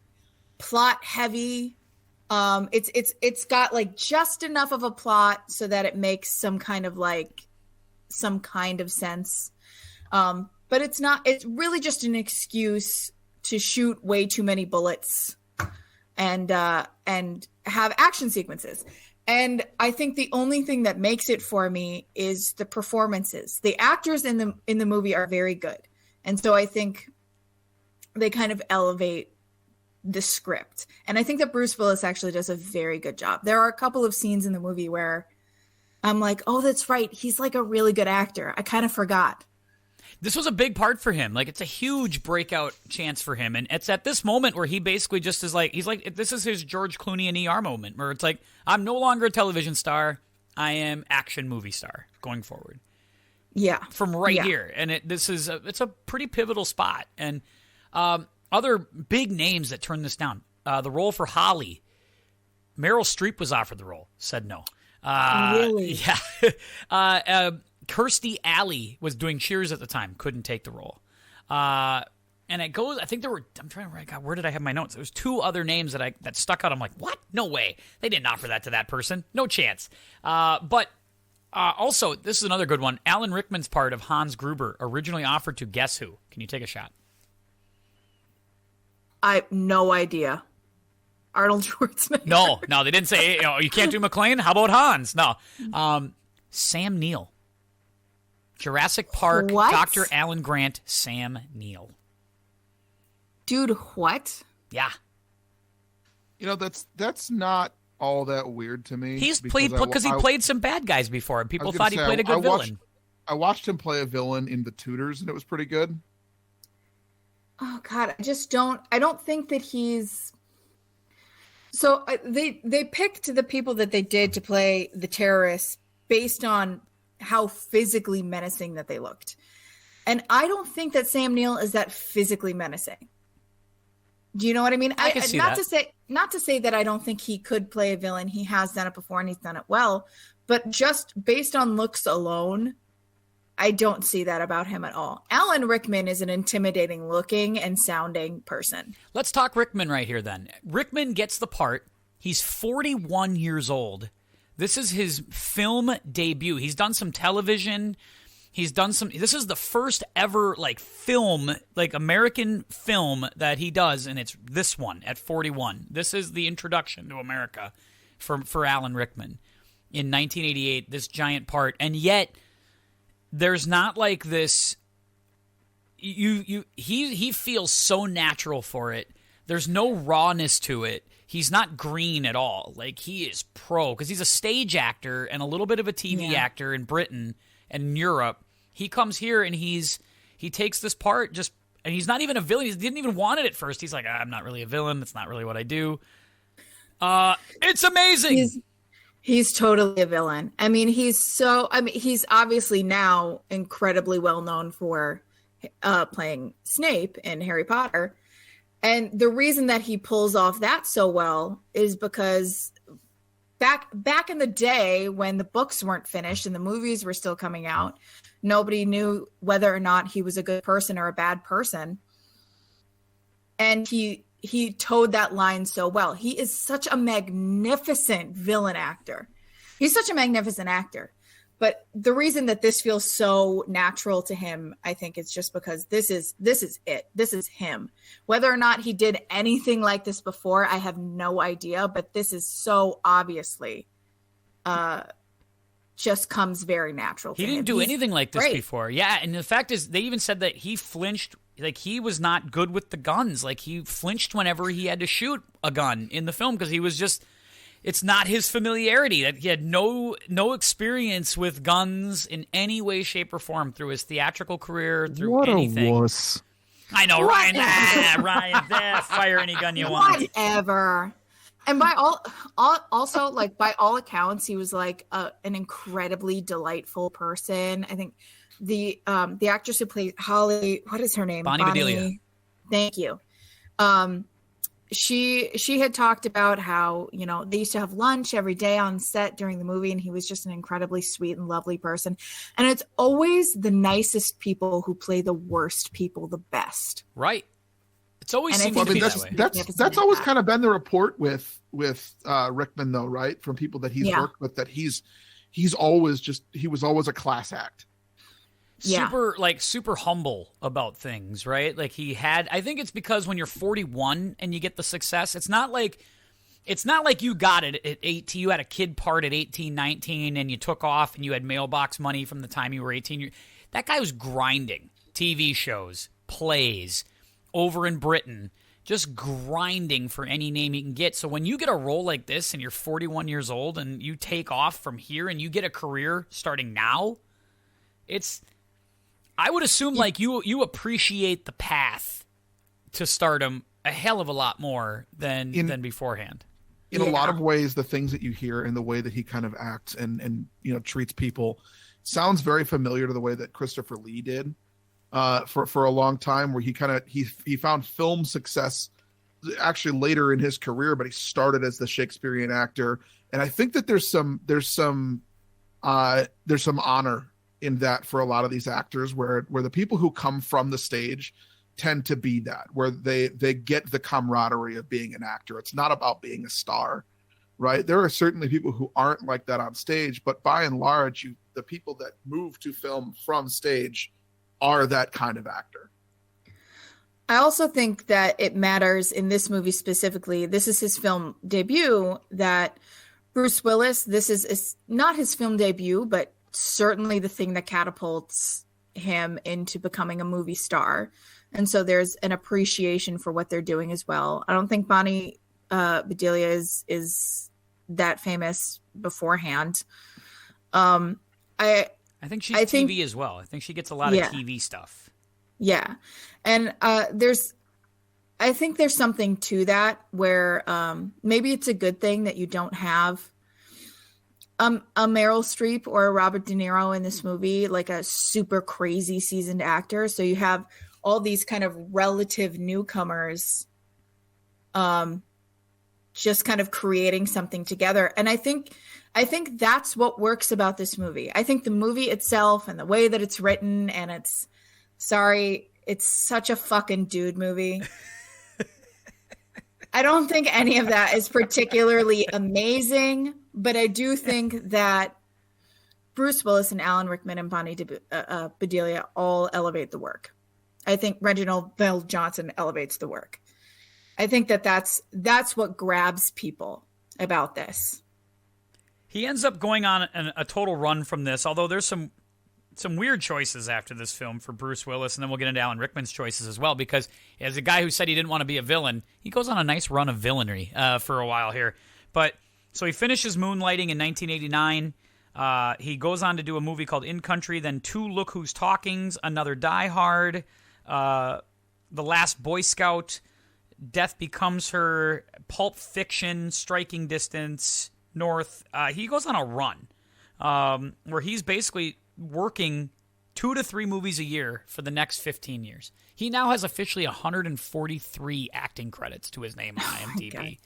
plot heavy. It's got like just enough of a plot so that it makes some kind of sense. But it's not. It's really just an excuse to shoot way too many bullets and have action sequences. And I think the only thing that makes it for me is the performances. The actors in the movie are very good. And so I think they kind of elevate the script. And I think that Bruce Willis actually does a very good job. There are a couple of scenes in the movie where I'm like, oh, that's right. He's like a really good actor. I kind of forgot.
This was a big part for him. Like, it's a huge breakout chance for him. And it's at this moment where he basically just is like, this is his George Clooney and ER moment where it's like, I'm no longer a television star. I am action movie star going forward.
Yeah.
From here. And it's a pretty pivotal spot. And other big names that turned this down. The role for Holly. Meryl Streep was offered the role, said no.
Really?
Yeah. Kirstie Alley was doing Cheers at the time, couldn't take the role. And it goes, I think there were, I'm trying to write, God, where did I have my notes? There was two other names that stuck out. I'm like, what? No way. They didn't offer that to that person. No chance. But also, this is another good one. Alan Rickman's part of Hans Gruber, originally offered to guess who? Can you take a shot?
I have no idea. Arnold Schwarzenegger.
No, they didn't say, you can't do McClane? How about Hans? No. Sam Neill. Jurassic Park,
What?
Dr. Alan Grant, Sam Neill.
Dude, what?
Yeah.
That's not all that weird to me.
He's played because he played some bad guys before, and people thought he played a good villain.
I watched him play a villain in The Tudors, and it was pretty good.
Oh God, I don't think that he's. So they picked the people that they did to play the terrorists based on how physically menacing that they looked, and I don't think that Sam Neill is that physically menacing. Do you know what I mean?
I can see that.
Not to say that I don't think he could play a villain. He has done it before and he's done it well, but just based on looks alone, I don't see that about him at all. Alan Rickman is an intimidating looking and sounding person.
Let's talk Rickman right here then. Rickman gets the part. He's 41 years old. This is his film debut. He's done some television. This is the first ever film, American film that he does, and it's this one at 41. This is the introduction to America for Alan Rickman in 1988, this giant part. And yet there's not like this he feels so natural for it. There's no rawness to it. He's not green at all. Like, he is pro because he's a stage actor and a little bit of a TV actor in Britain and Europe. He comes here and he takes this part and he's not even a villain. He didn't even want it at first. He's like, I'm not really a villain. That's not really what I do. It's amazing.
He's totally a villain. I mean, he's obviously now incredibly well known for playing Snape in Harry Potter. And the reason that he pulls off that so well is because back in the day when the books weren't finished and the movies were still coming out, nobody knew whether or not he was a good person or a bad person. And he towed that line so well. He is such a magnificent villain actor. He's such a magnificent actor. But the reason that this feels so natural to him, I think, is just because this is it. This is him. Whether or not he did anything like this before, I have no idea. But this is so obviously just comes very natural to him.
He didn't do anything like this before. Yeah, and the fact is, they even said that he flinched. Like, he was not good with the guns. Like, he flinched whenever he had to shoot a gun in the film because he was just... It's not his familiarity. That he had no experience with guns in any way, shape, or form through his theatrical career, through anything.
What a wuss.
I know, Ryan. Ryan, fire any gun you want.
Whatever. And by all accounts, he was like an incredibly delightful person. I think the actress who played Holly, what is her name?
Bonnie Bedelia.
Thank you. She had talked about how, they used to have lunch every day on set during the movie, and he was just an incredibly sweet and lovely person. And it's always the nicest people who play the worst people the best.
Right. It's always seems to be that way.
That's always kind of been the report with Rickman, though, right? From people that he's worked with, that he was always a class act.
Super humble about things, right? Like, I think it's because when you're 41 and you get the success, it's not like you got it at 18, you had a kid part at 18, 19, and you took off and you had mailbox money from the time you were 18. That guy was grinding TV shows, plays over in Britain, just grinding for any name he can get. So when you get a role like this and you're 41 years old and you take off from here and you get a career starting now, I would assume you appreciate the path to stardom a hell of a lot more than beforehand.
In a lot of ways, the things that you hear and the way that he kind of acts and treats people sounds very familiar to the way that Christopher Lee did for a long time, where he found film success actually later in his career, but he started as the Shakespearean actor And I think that there's some honor in that for a lot of these actors, where the people who come from the stage tend to be that, where they get the camaraderie of being an actor. It's not about being a star, right? There are certainly people who aren't like that on stage, but by and large, the people that move to film from stage are that kind of actor.
I also think that it matters in this movie specifically. This is his film debut, that Bruce Willis, this is not his film debut, but certainly the thing that catapults him into becoming a movie star. And so there's an appreciation for what they're doing as well. I don't think Bonnie Bedelia is that famous beforehand. I
think she's TV as well. I think she gets a lot of TV stuff. Yeah.
And I think there's something to that where maybe it's a good thing that you don't have a Meryl Streep or a Robert De Niro in this movie, like a super crazy seasoned actor. So you have all these kind of relative newcomers just kind of creating something together. And I think that's what works about this movie. I think the movie itself and the way that it's written, and it's such a fucking dude movie. I don't think any of that is particularly amazing, but I do think that Bruce Willis and Alan Rickman and Bonnie Bedelia all elevate the work. I think Reginald Veljohnson elevates the work. I think that's what grabs people about this.
He ends up going on a total run from this, although there's some weird choices after this film for Bruce Willis, and then we'll get into Alan Rickman's choices as well, because as a guy who said he didn't want to be a villain, he goes on a nice run of villainy for a while here. But so he finishes Moonlighting in 1989. He goes on to do a movie called In Country, then two Look Who's Talkings, another Die Hard, The Last Boy Scout, Death Becomes Her, Pulp Fiction, Striking Distance, North. He goes on a run where he's basically working 2 to 3 movies a year for the next 15 years. He now has officially 143 acting credits to his name on IMDb.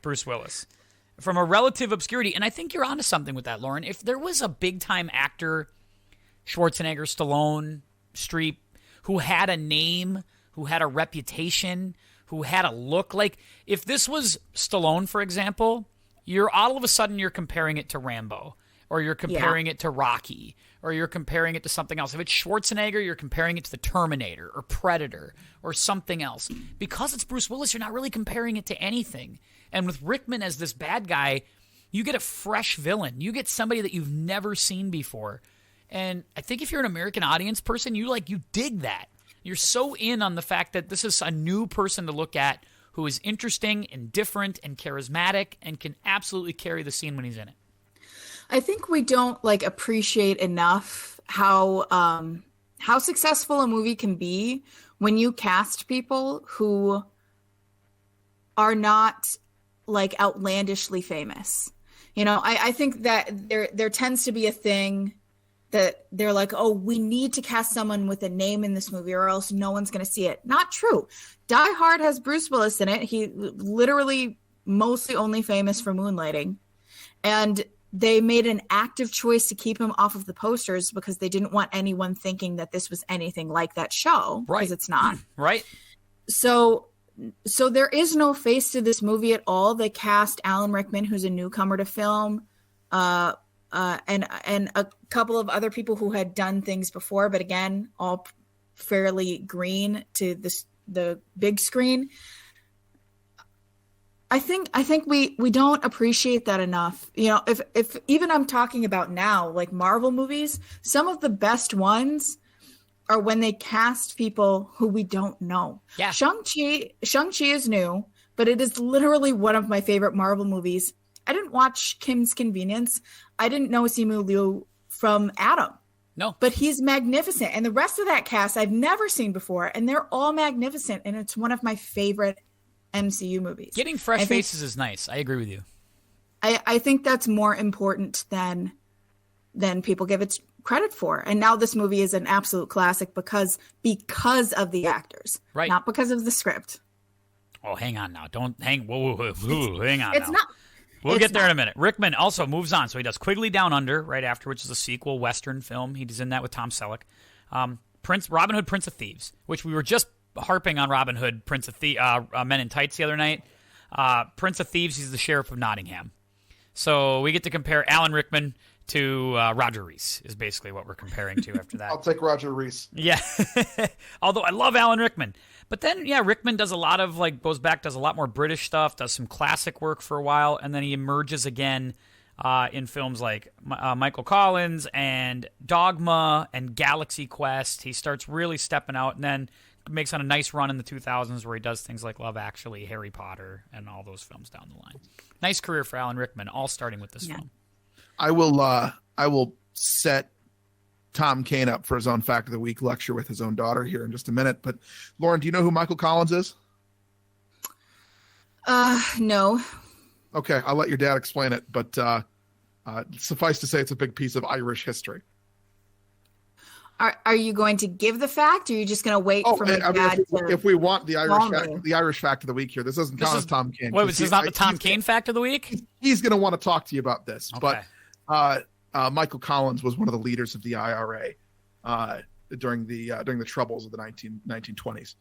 Bruce Willis. From a relative obscurity, and I think you're onto something with that, Lauren. If there was a big-time actor, Schwarzenegger, Stallone, Streep, who had a name, who had a reputation, who had a look, like if this was Stallone, for example, all of a sudden you're comparing it to Rambo, or you're comparing it to Rocky, or you're comparing it to something else. If it's Schwarzenegger, you're comparing it to the Terminator or Predator or something else. Because it's Bruce Willis, you're not really comparing it to anything. And with Rickman as this bad guy, you get a fresh villain. You get somebody that you've never seen before. And I think if you're an American audience person, you dig that. You're so in on the fact that this is a new person to look at who is interesting and different and charismatic and can absolutely carry the scene when he's in it.
I think we don't appreciate enough how successful a movie can be when you cast people who are not outlandishly famous. I think that there tends to be a thing that they're like, oh, we need to cast someone with a name in this movie or else no one's going to see it. Not true. Die Hard has Bruce Willis in it. He literally mostly only famous for Moonlighting. And they made an active choice to keep him off of the posters because they didn't want anyone thinking that this was anything like that show. Right. Because it's not.
Right.
So there is no face to this movie at all. They cast Alan Rickman, who's a newcomer to film, and a couple of other people who had done things before, but again, all fairly green to the big screen. I think we don't appreciate that enough. If even I'm talking about now, like Marvel movies, some of the best ones are when they cast people who we don't know.
Yeah.
Shang-Chi is new, but it is literally one of my favorite Marvel movies. I didn't watch Kim's Convenience. I didn't know Simu Liu from Adam.
No.
But he's magnificent. And the rest of that cast I've never seen before, and they're all magnificent, and it's one of my favorite MCU movies.
Getting fresh faces is nice. I agree with you.
I think that's more important than people give it credit for. And now this movie is an absolute classic because of the actors,
right?
Not because of the script.
Oh, hang on now. Don't hang. Whoa, hang on.
It's
now.
not.
We'll get there in a minute. Rickman also moves on. So he does Quigley Down Under right after, which is a sequel, Western film. He's in that with Tom Selleck. Robin Hood, Prince of Thieves, which we were just harping on Robin Hood, Men in Tights the other night. Prince of Thieves, he's the sheriff of Nottingham. So we get to compare Alan Rickman to Roger Reese is basically what we're comparing to after that.
I'll take Roger Reese.
Yeah. Although I love Alan Rickman. But then, yeah, Rickman does a lot of, goes back, does a lot more British stuff, does some classic work for a while, and then he emerges again in films like Michael Collins and Dogma and Galaxy Quest. He starts really stepping out and then makes on a nice run in the 2000s where he does things like Love Actually, Harry Potter, and all those films down the line. Nice career for Alan Rickman, all starting with this film.
I will set Tom Kane up for his own Fact of the Week lecture with his own daughter here in just a minute. But Lauren, do you know who Michael Collins is?
No.
Okay, I'll let your dad explain it, but suffice to say it's a big piece of Irish history.
Are you going to give the fact, or are you just going to wait for my dad
if we want the Irish fact of the week here, this doesn't count as Tom Kane.
Wait, this is not the Tom Kane fact of the week?
He's going to want to talk to you about this.
Okay.
But Michael Collins was one of the leaders of the IRA during the troubles of the 1920s.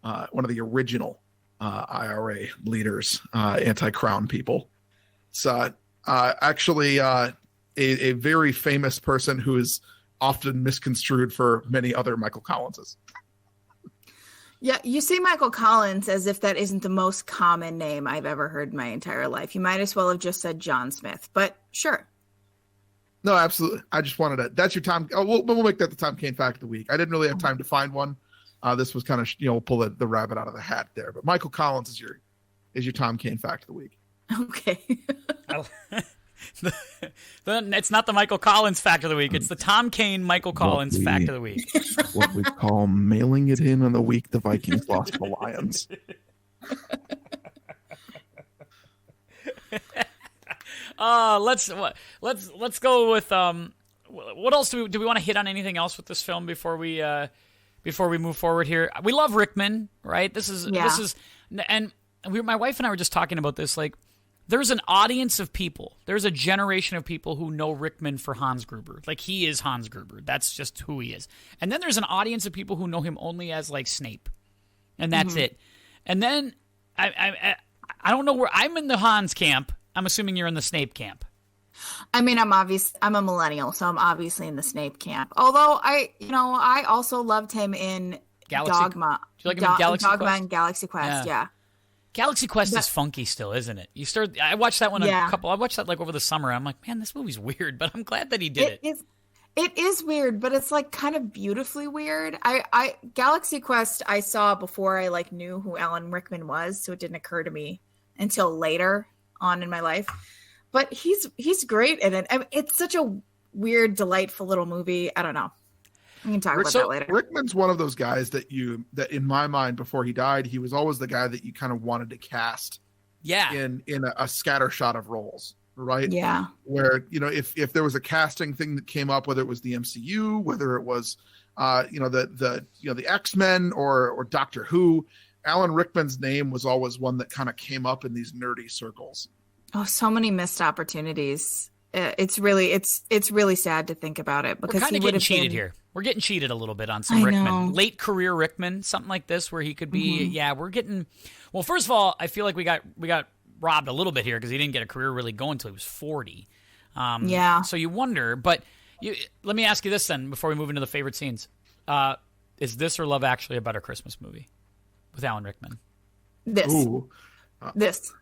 One of the original IRA leaders, anti-crown people. It's actually a very famous person who is often misconstrued for many other Michael Collinses.
Yeah, you say Michael Collins as if that isn't the most common name I've ever heard in my entire life. You might as well have just said John Smith, but sure.
No, absolutely. I just wanted to. That's your Tom. Oh, we'll make that the Tom Kane fact of the week. I didn't really have time to find one. This was kind of pull the rabbit out of the hat there. But Michael Collins is your Tom Kane fact of the week.
Okay.
It's not the Michael Collins fact of the week. It's the Tom Kane Michael Collins fact of the week.
What we call mailing it in on the week the Vikings lost the Lions.
Let's go with what else do we want to hit on? Anything else with this film before we move forward here? We love Rickman, right? My wife and I were just talking about this. There's an audience of people. There's a generation of people who know Rickman for Hans Gruber. He is Hans Gruber. That's just who he is. And then there's an audience of people who know him only as Snape, and that's it. And then I don't know where I'm in the Hans camp. I'm assuming you're in the Snape camp.
I mean, I'm a millennial, so I'm obviously in the Snape camp. Although I also loved him in Dogma.
Do you like him in Galaxy
Dogma
Quest?
and Galaxy Quest, yeah.
Galaxy Quest is funky still, isn't it? I watched that one I watched that over the summer. I'm like, man, this movie's weird, but I'm glad that he did it.
It is weird, but it's kind of beautifully weird. I Galaxy Quest I saw before I knew who Alan Rickman was, so it didn't occur to me until later on in my life. But he's great in it. I mean, it's such a weird, delightful little movie. I don't know. We can talk about that later.
Rickman's one of those guys that in my mind, before he died, he was always the guy that you kind of wanted to cast in a scattershot of roles, right?
Yeah.
Where, if there was a casting thing that came up, whether it was the MCU, whether it was the X-Men or Doctor Who, Alan Rickman's name was always one that kind of came up in these nerdy circles.
Oh, so many missed opportunities. It's really sad to think about it, because
we're kind of getting cheated here. We're getting cheated a little bit on some Rickman, late career Rickman, something like this, where he could be. Mm-hmm. Yeah, we're getting. Well, first of all, I feel like we got robbed a little bit here because he didn't get a career really going until he was 40. So you wonder, but let me ask you this then before we move into the favorite scenes: is this or Love Actually a better Christmas movie with Alan Rickman?
This.
Ooh.
This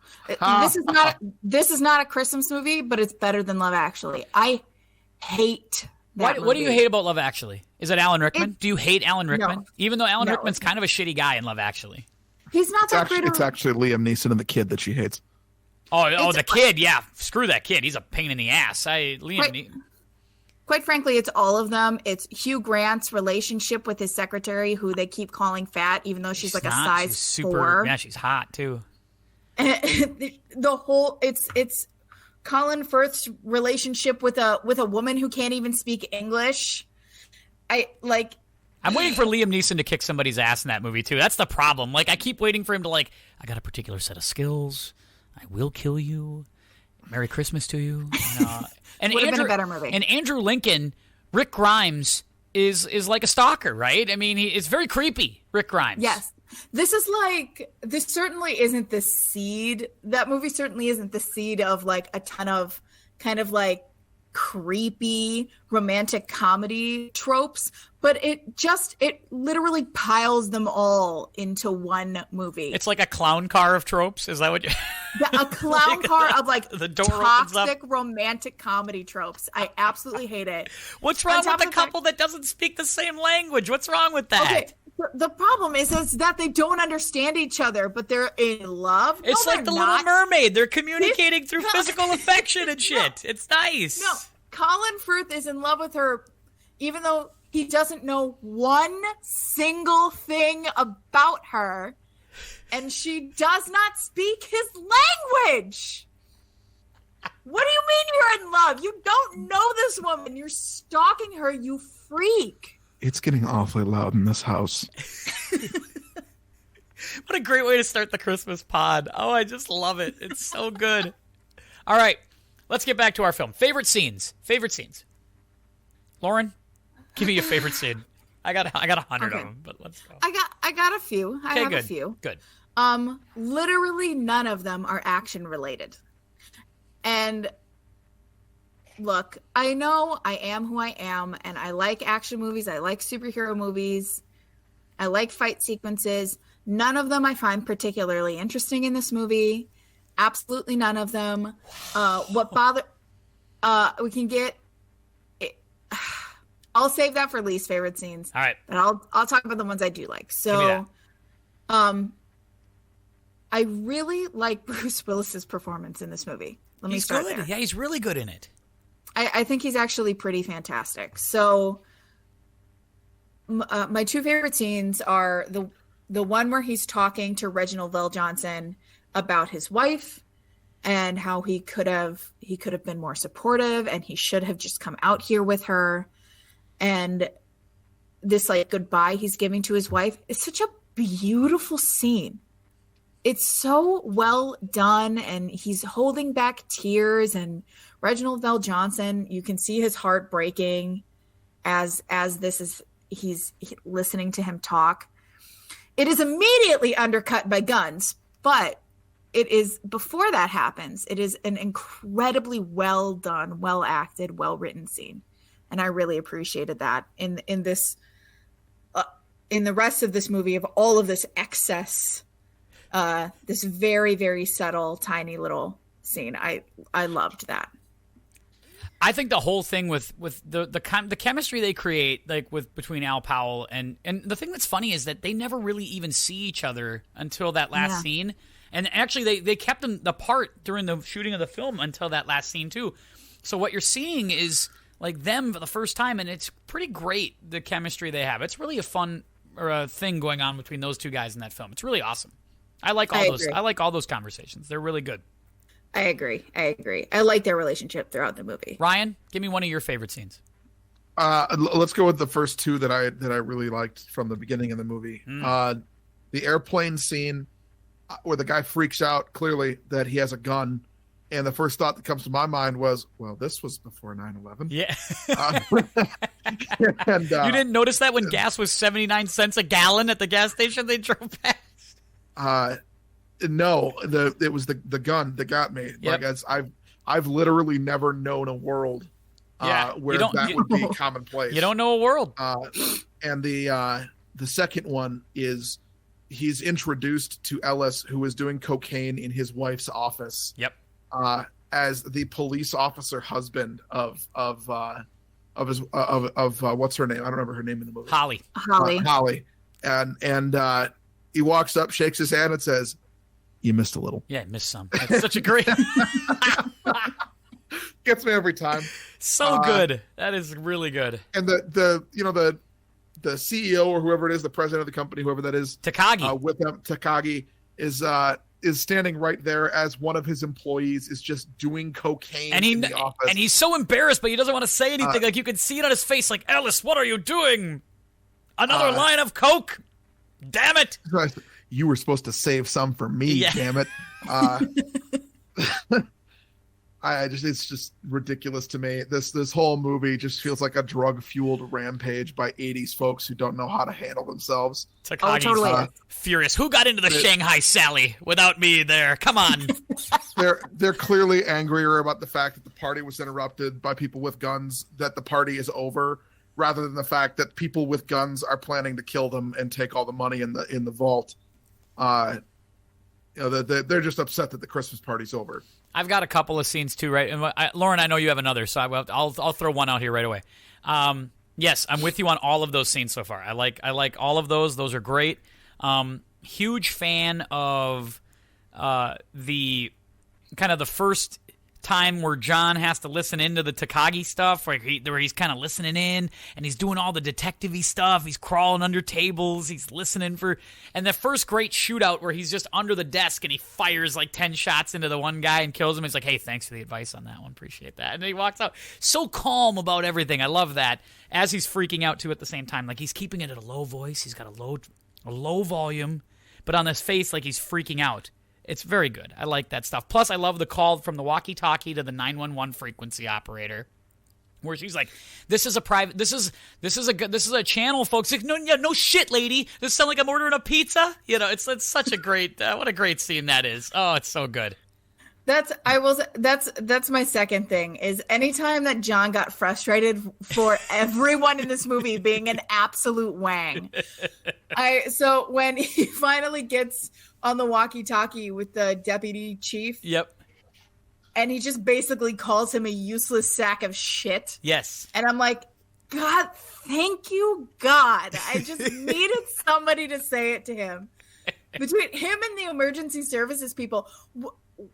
is not a Christmas movie, but it's better than Love Actually. I hate that movie.
What do you hate about Love Actually? Is it Alan Rickman? Do you hate Alan Rickman?
No.
Even though Alan Rickman's kind of a shitty guy in Love Actually.
He's not that great.
It's actually Liam Neeson and the kid that she hates.
Oh, the kid, yeah. Screw that kid. He's a pain in the ass.
Quite frankly, it's all of them. It's Hugh Grant's relationship with his secretary, who they keep calling fat, even though she's a size 4.
Yeah, she's hot too.
The whole it's Colin Firth's relationship with a woman who can't even speak English. I'm
waiting for Liam Neeson to kick somebody's ass in that movie too. That's the problem. I keep waiting for him to I got a particular set of skills. I will kill you. Merry Christmas to you. And
Would have been a better movie.
And Andrew Lincoln, Rick Grimes is like a stalker, right? I mean, it's very creepy, Rick Grimes.
Yes. This certainly isn't the seed. That movie certainly isn't the seed of like a ton of kind of like creepy romantic comedy tropes, but it literally piles them all into one movie.
It's like a clown car of tropes. Is that what you
a clown car of like
the door opens up.
Toxic romantic comedy tropes. I absolutely hate it.
What's wrong with the couple that doesn't speak the same language? What's wrong with that?
Okay. The problem is that they don't understand each other, but they're in love.
It's like the Little Mermaid. They're communicating through physical affection and shit. It's nice.
No, Colin Firth is in love with her, even though he doesn't know one single thing about her, and she does not speak his language. What do you mean you're in love? You don't know this woman. You're stalking her, you freak.
It's getting awfully loud in this house.
What a great way to start the Christmas pod. Oh, I just love it. It's so good. All right, let's get back to our film. Favorite scenes. Lauren, give me your favorite scene. I got 100 of them, but let's go.
I got a few. I have a few.
Good.
Literally none of them are action related. And look, I know I am who I am, and I like action movies. I like superhero movies. I like fight sequences. None of them I find particularly interesting in this movie. Absolutely none of them. We can get. I'll save that for least favorite scenes.
All right.
But I'll talk about the ones I do like. So, I really like Bruce Willis's performance in this movie. Let me start there.
Yeah, he's really good in it.
I think he's actually pretty fantastic. So my two favorite scenes are the one where he's talking to Reginald Veljohnson about his wife and how he could have been more supportive and he should have just come out here with her. And this like goodbye he's giving to his wife. It's such a beautiful scene. It's so well done, and he's holding back tears, and Reginald Veljohnson, you can see his heart breaking as he's listening to him talk. It is immediately undercut by guns, but it is before that happens. It is an incredibly well done, well acted, well written scene, and I really appreciated that in this in the rest of this movie of all of this excess. This very, very subtle, tiny little scene. I loved that.
I think the whole thing with the chemistry they create, like between Al Powell and the thing that's funny is that they never really even see each other until that last scene. And actually, they kept them apart during the shooting of the film until that last scene too. So what you're seeing is like them for the first time, and it's pretty great the chemistry they have. It's really a fun thing going on between those two guys in that film. It's really awesome. I like all those conversations. They're really good.
I agree. I like their relationship throughout the movie.
Ryan, give me one of your favorite scenes.
Let's go with the first two that I really liked from the beginning of the movie. The airplane scene where the guy freaks out clearly that he has a gun, and the first thought that comes to my mind was, well, this was before 9/11.
Yeah.
And,
you didn't notice that when gas was 79 cents a gallon at the gas station they drove past?
No, it was the gun that got me.
Yep.
Like I've literally never known a world where that would be commonplace.
You don't know a world.
And the second one is he's introduced to Ellis, who is doing cocaine in his wife's office.
Yep.
As the police officer husband of what's her name? I don't remember her name in the movie.
Holly.
Holly. And he walks up, shakes his hand, and says, "You missed a little."
Yeah, missed some. That's such a great.
Gets me every time.
So good. That is really good.
And the CEO or whoever it is, the president of the company, whoever that is,
Takagi,
with him, Takagi is standing right there as one of his employees is just doing cocaine in the office.
And he's so embarrassed, but he doesn't want to say anything. Like you can see it on his face. Like, Ellis, what are you doing? Another line of coke. Damn it!
You were supposed to save some for me. Yeah. Damn it! It's just ridiculous to me. This whole movie just feels like a drug-fueled rampage by 80s folks who don't know how to handle themselves.
Takagi's
totally.
Furious. Who got into the Shanghai Sally without me there? Come on.
They're clearly angrier about the fact that the party was interrupted by people with guns, that the party is over, rather than the fact that people with guns are planning to kill them and take all the money in the vault. They're just upset that the Christmas party's over.
I've got a couple of scenes too, right? And Lauren, I know you have another, so I'll throw one out here right away. Yes, I'm with you on all of those scenes so far. I like all of those. Those are great. Huge fan of the kind of the first time where John has to listen into the Takagi stuff, where he's kind of listening in and he's doing all the detective-y stuff. He's crawling under tables. He's listening and the first great shootout where he's just under the desk and he fires like 10 shots into the one guy and kills him. He's like, hey, thanks for the advice on that one. Appreciate that. And then he walks out so calm about everything. I love that. As he's freaking out too at the same time. Like he's keeping it at a low voice. He's got a low volume, but on his face like he's freaking out. It's very good. I like that stuff. Plus, I love the call from the walkie-talkie to the 911 frequency operator, where she's like, "This is a channel, folks." Like, no shit, lady. This sounds like I'm ordering a pizza. It's such a great what a great scene that is. Oh, it's so good.
That's my second thing is anytime that John got frustrated for everyone in this movie being an absolute wang. So when he finally gets on the walkie-talkie with the deputy chief.
Yep.
And he just basically calls him a useless sack of shit.
Yes.
And I'm like, God, thank you, God. I just needed somebody to say it to him. Between him and the emergency services people,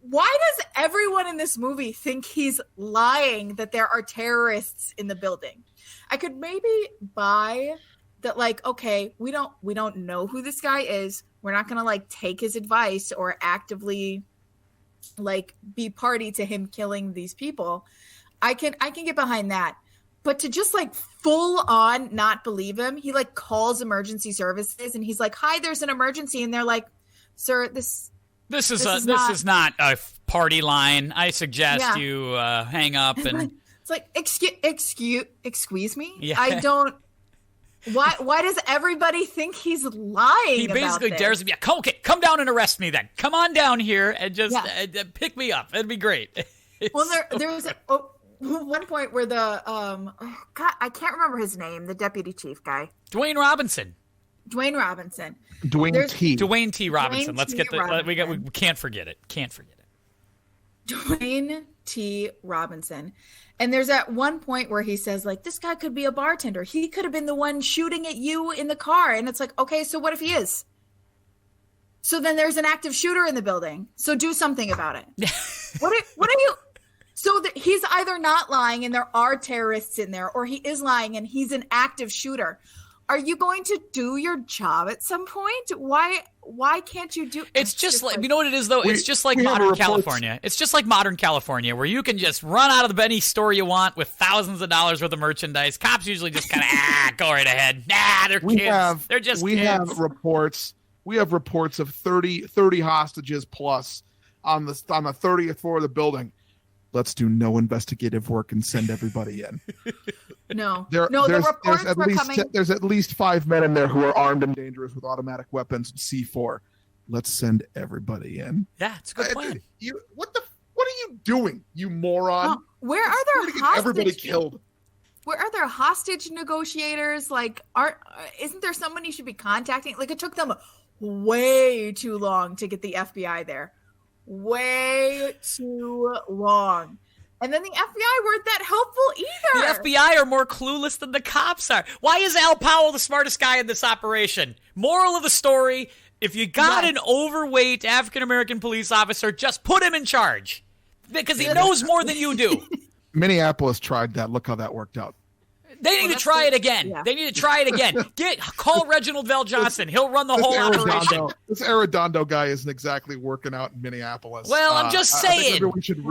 why does everyone in this movie think he's lying that there are terrorists in the building? I could maybe buy that, like, okay, we don't know who this guy is. We're not going to like take his advice or actively like be party to him killing these people. I can get behind that. But to just like full on not believe him, he like calls emergency services and he's like, "Hi, there's an emergency." And they're like, "Sir, this is not a party line. I suggest you hang up." And it's like, excuse me?
Yeah.
I don't. Why does everybody think he's lying?
He basically dares him. Yeah, okay, come down and arrest me then. Come on down here and just pick me up. It'd be great.
Well, there was one point where the I can't remember his name. The deputy chief guy,
Dwayne Robinson.
Dwayne
T. Robinson. Let's get we can't forget it.
Dwayne T. Robinson. And there's at one point where he says, like, this guy could be a bartender. He could have been the one shooting at you in the car. And it's like, okay, so what if he is? So then there's an active shooter in the building. So do something about it. What are you? So he's either not lying and there are terrorists in there, or he is lying and he's an active shooter. Are you going to do your job at some point? Why can't you do?
It's just like, you know what it is though? It's just like modern California. It's just like modern California, where you can just run out of any store you want with thousands of dollars worth of merchandise. Cops usually just kind of go right ahead. They're kids. They're just kids.
We have reports of 30 hostages plus on the 30th floor of the building. Let's do no investigative work and send everybody in. There's at least 5 men in there who are armed and dangerous with automatic weapons, C4. Let's send everybody in.
Yeah, it's a good plan.
What are you doing, you moron?
Where are there hostages?
Everybody killed.
Where are there hostage negotiators? Like, isn't there someone you should be contacting? Like, it took them way too long to get the FBI there. Way too long. And then the FBI weren't that helpful either.
The FBI are more clueless than the cops are. Why is Al Powell the smartest guy in this operation? Moral of the story, if you got an overweight African-American police officer, just put him in charge. Because he knows more than you do.
Minneapolis tried that. Look how that worked out.
They need to try it again. Yeah. They need to try it again. Call Reginald Veljohnson. He'll run the whole operation.
This Arredondo guy isn't exactly working out in Minneapolis.
Well, I'm just saying.
We should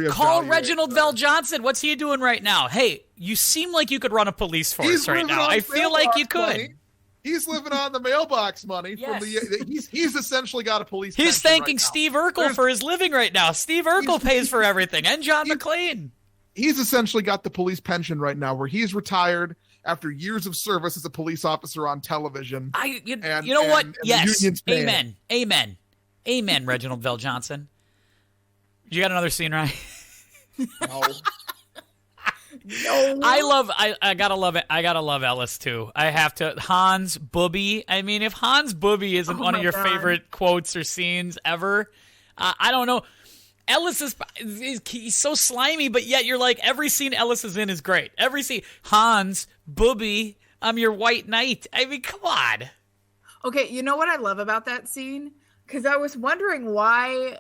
call Reginald Veljohnson. What's he doing right now? Hey, you seem like you could run a police force right now. I feel like you could.
He's living on the mailbox money from he's essentially got a police pension.
He's thanking
right
Steve Urkel for his living right now. Steve Urkel pays for everything, and John McClane.
He's essentially got the police pension right now, where he's retired after years of service as a police officer on television.
You know what? Yes. Amen. Reginald Veljohnson. You got another scene, right?
No.
No.
I gotta love it. I gotta love Ellis too. I have to. Hans Booby. I mean, if Hans Booby isn't one of your favorite quotes or scenes ever, I don't know. Ellis he's so slimy, but yet you're like, every scene Ellis is in is great. Every scene. Hans Booby, I'm your white knight. I mean, come on.
Okay, you know what I love about that scene? Because I was wondering why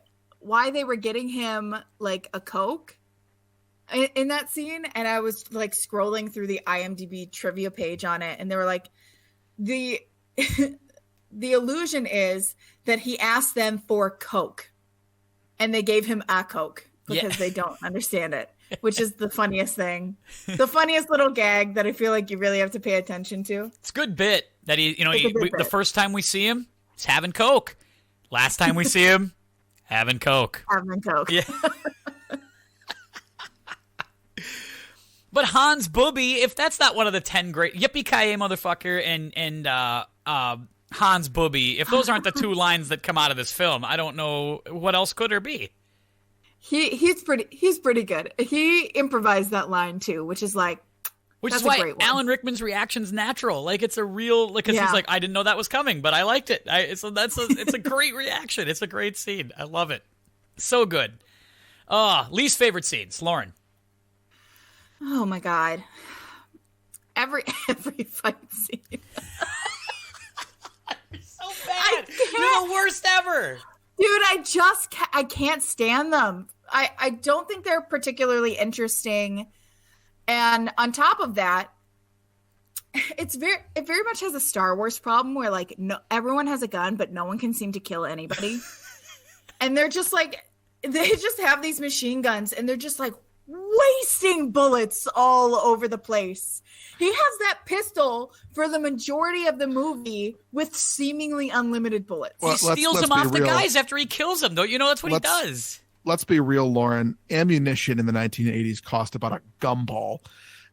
they were getting him like a Coke in that scene, and I was like scrolling through the IMDb trivia page on it, and they were like, the illusion is that he asked them for Coke, and they gave him a Coke because they don't understand it, which is the funniest thing, the funniest little gag that I feel like you really have to pay attention to.
It's a good bit that the first time we see him, he's having Coke. Last time we see him, having Coke.
Having Coke.
Yeah. But Hans Booby, if that's not one of the 10 great Yippee-Kay-Yay motherfucker and Hans Booby, if those aren't the two lines that come out of this film, I don't know what else could there be.
He's pretty good. He improvised that line too, which is like,
which
that's
is why
a great one.
Alan Rickman's reaction's natural. Like, it's a real, like, because he's like, I didn't know that was coming, but I liked it. It's a great reaction. It's a great scene. I love it. So good. Least favorite scenes, Lauren.
Oh my God. Every fight scene.
You're so bad. You're the worst ever.
Dude, I can't stand them. I don't think they're particularly interesting. And on top of that, it very much has a Star Wars problem where like everyone has a gun, but no one can seem to kill anybody. And they're just like, they just have these machine guns and they're just like wasting bullets all over the place. He has that pistol for the majority of the movie with seemingly unlimited bullets.
Well, he steals them off the guys after he kills them, don't you know? That's what he does.
Let's be real, Lauren. Ammunition in the 1980s cost about a gumball.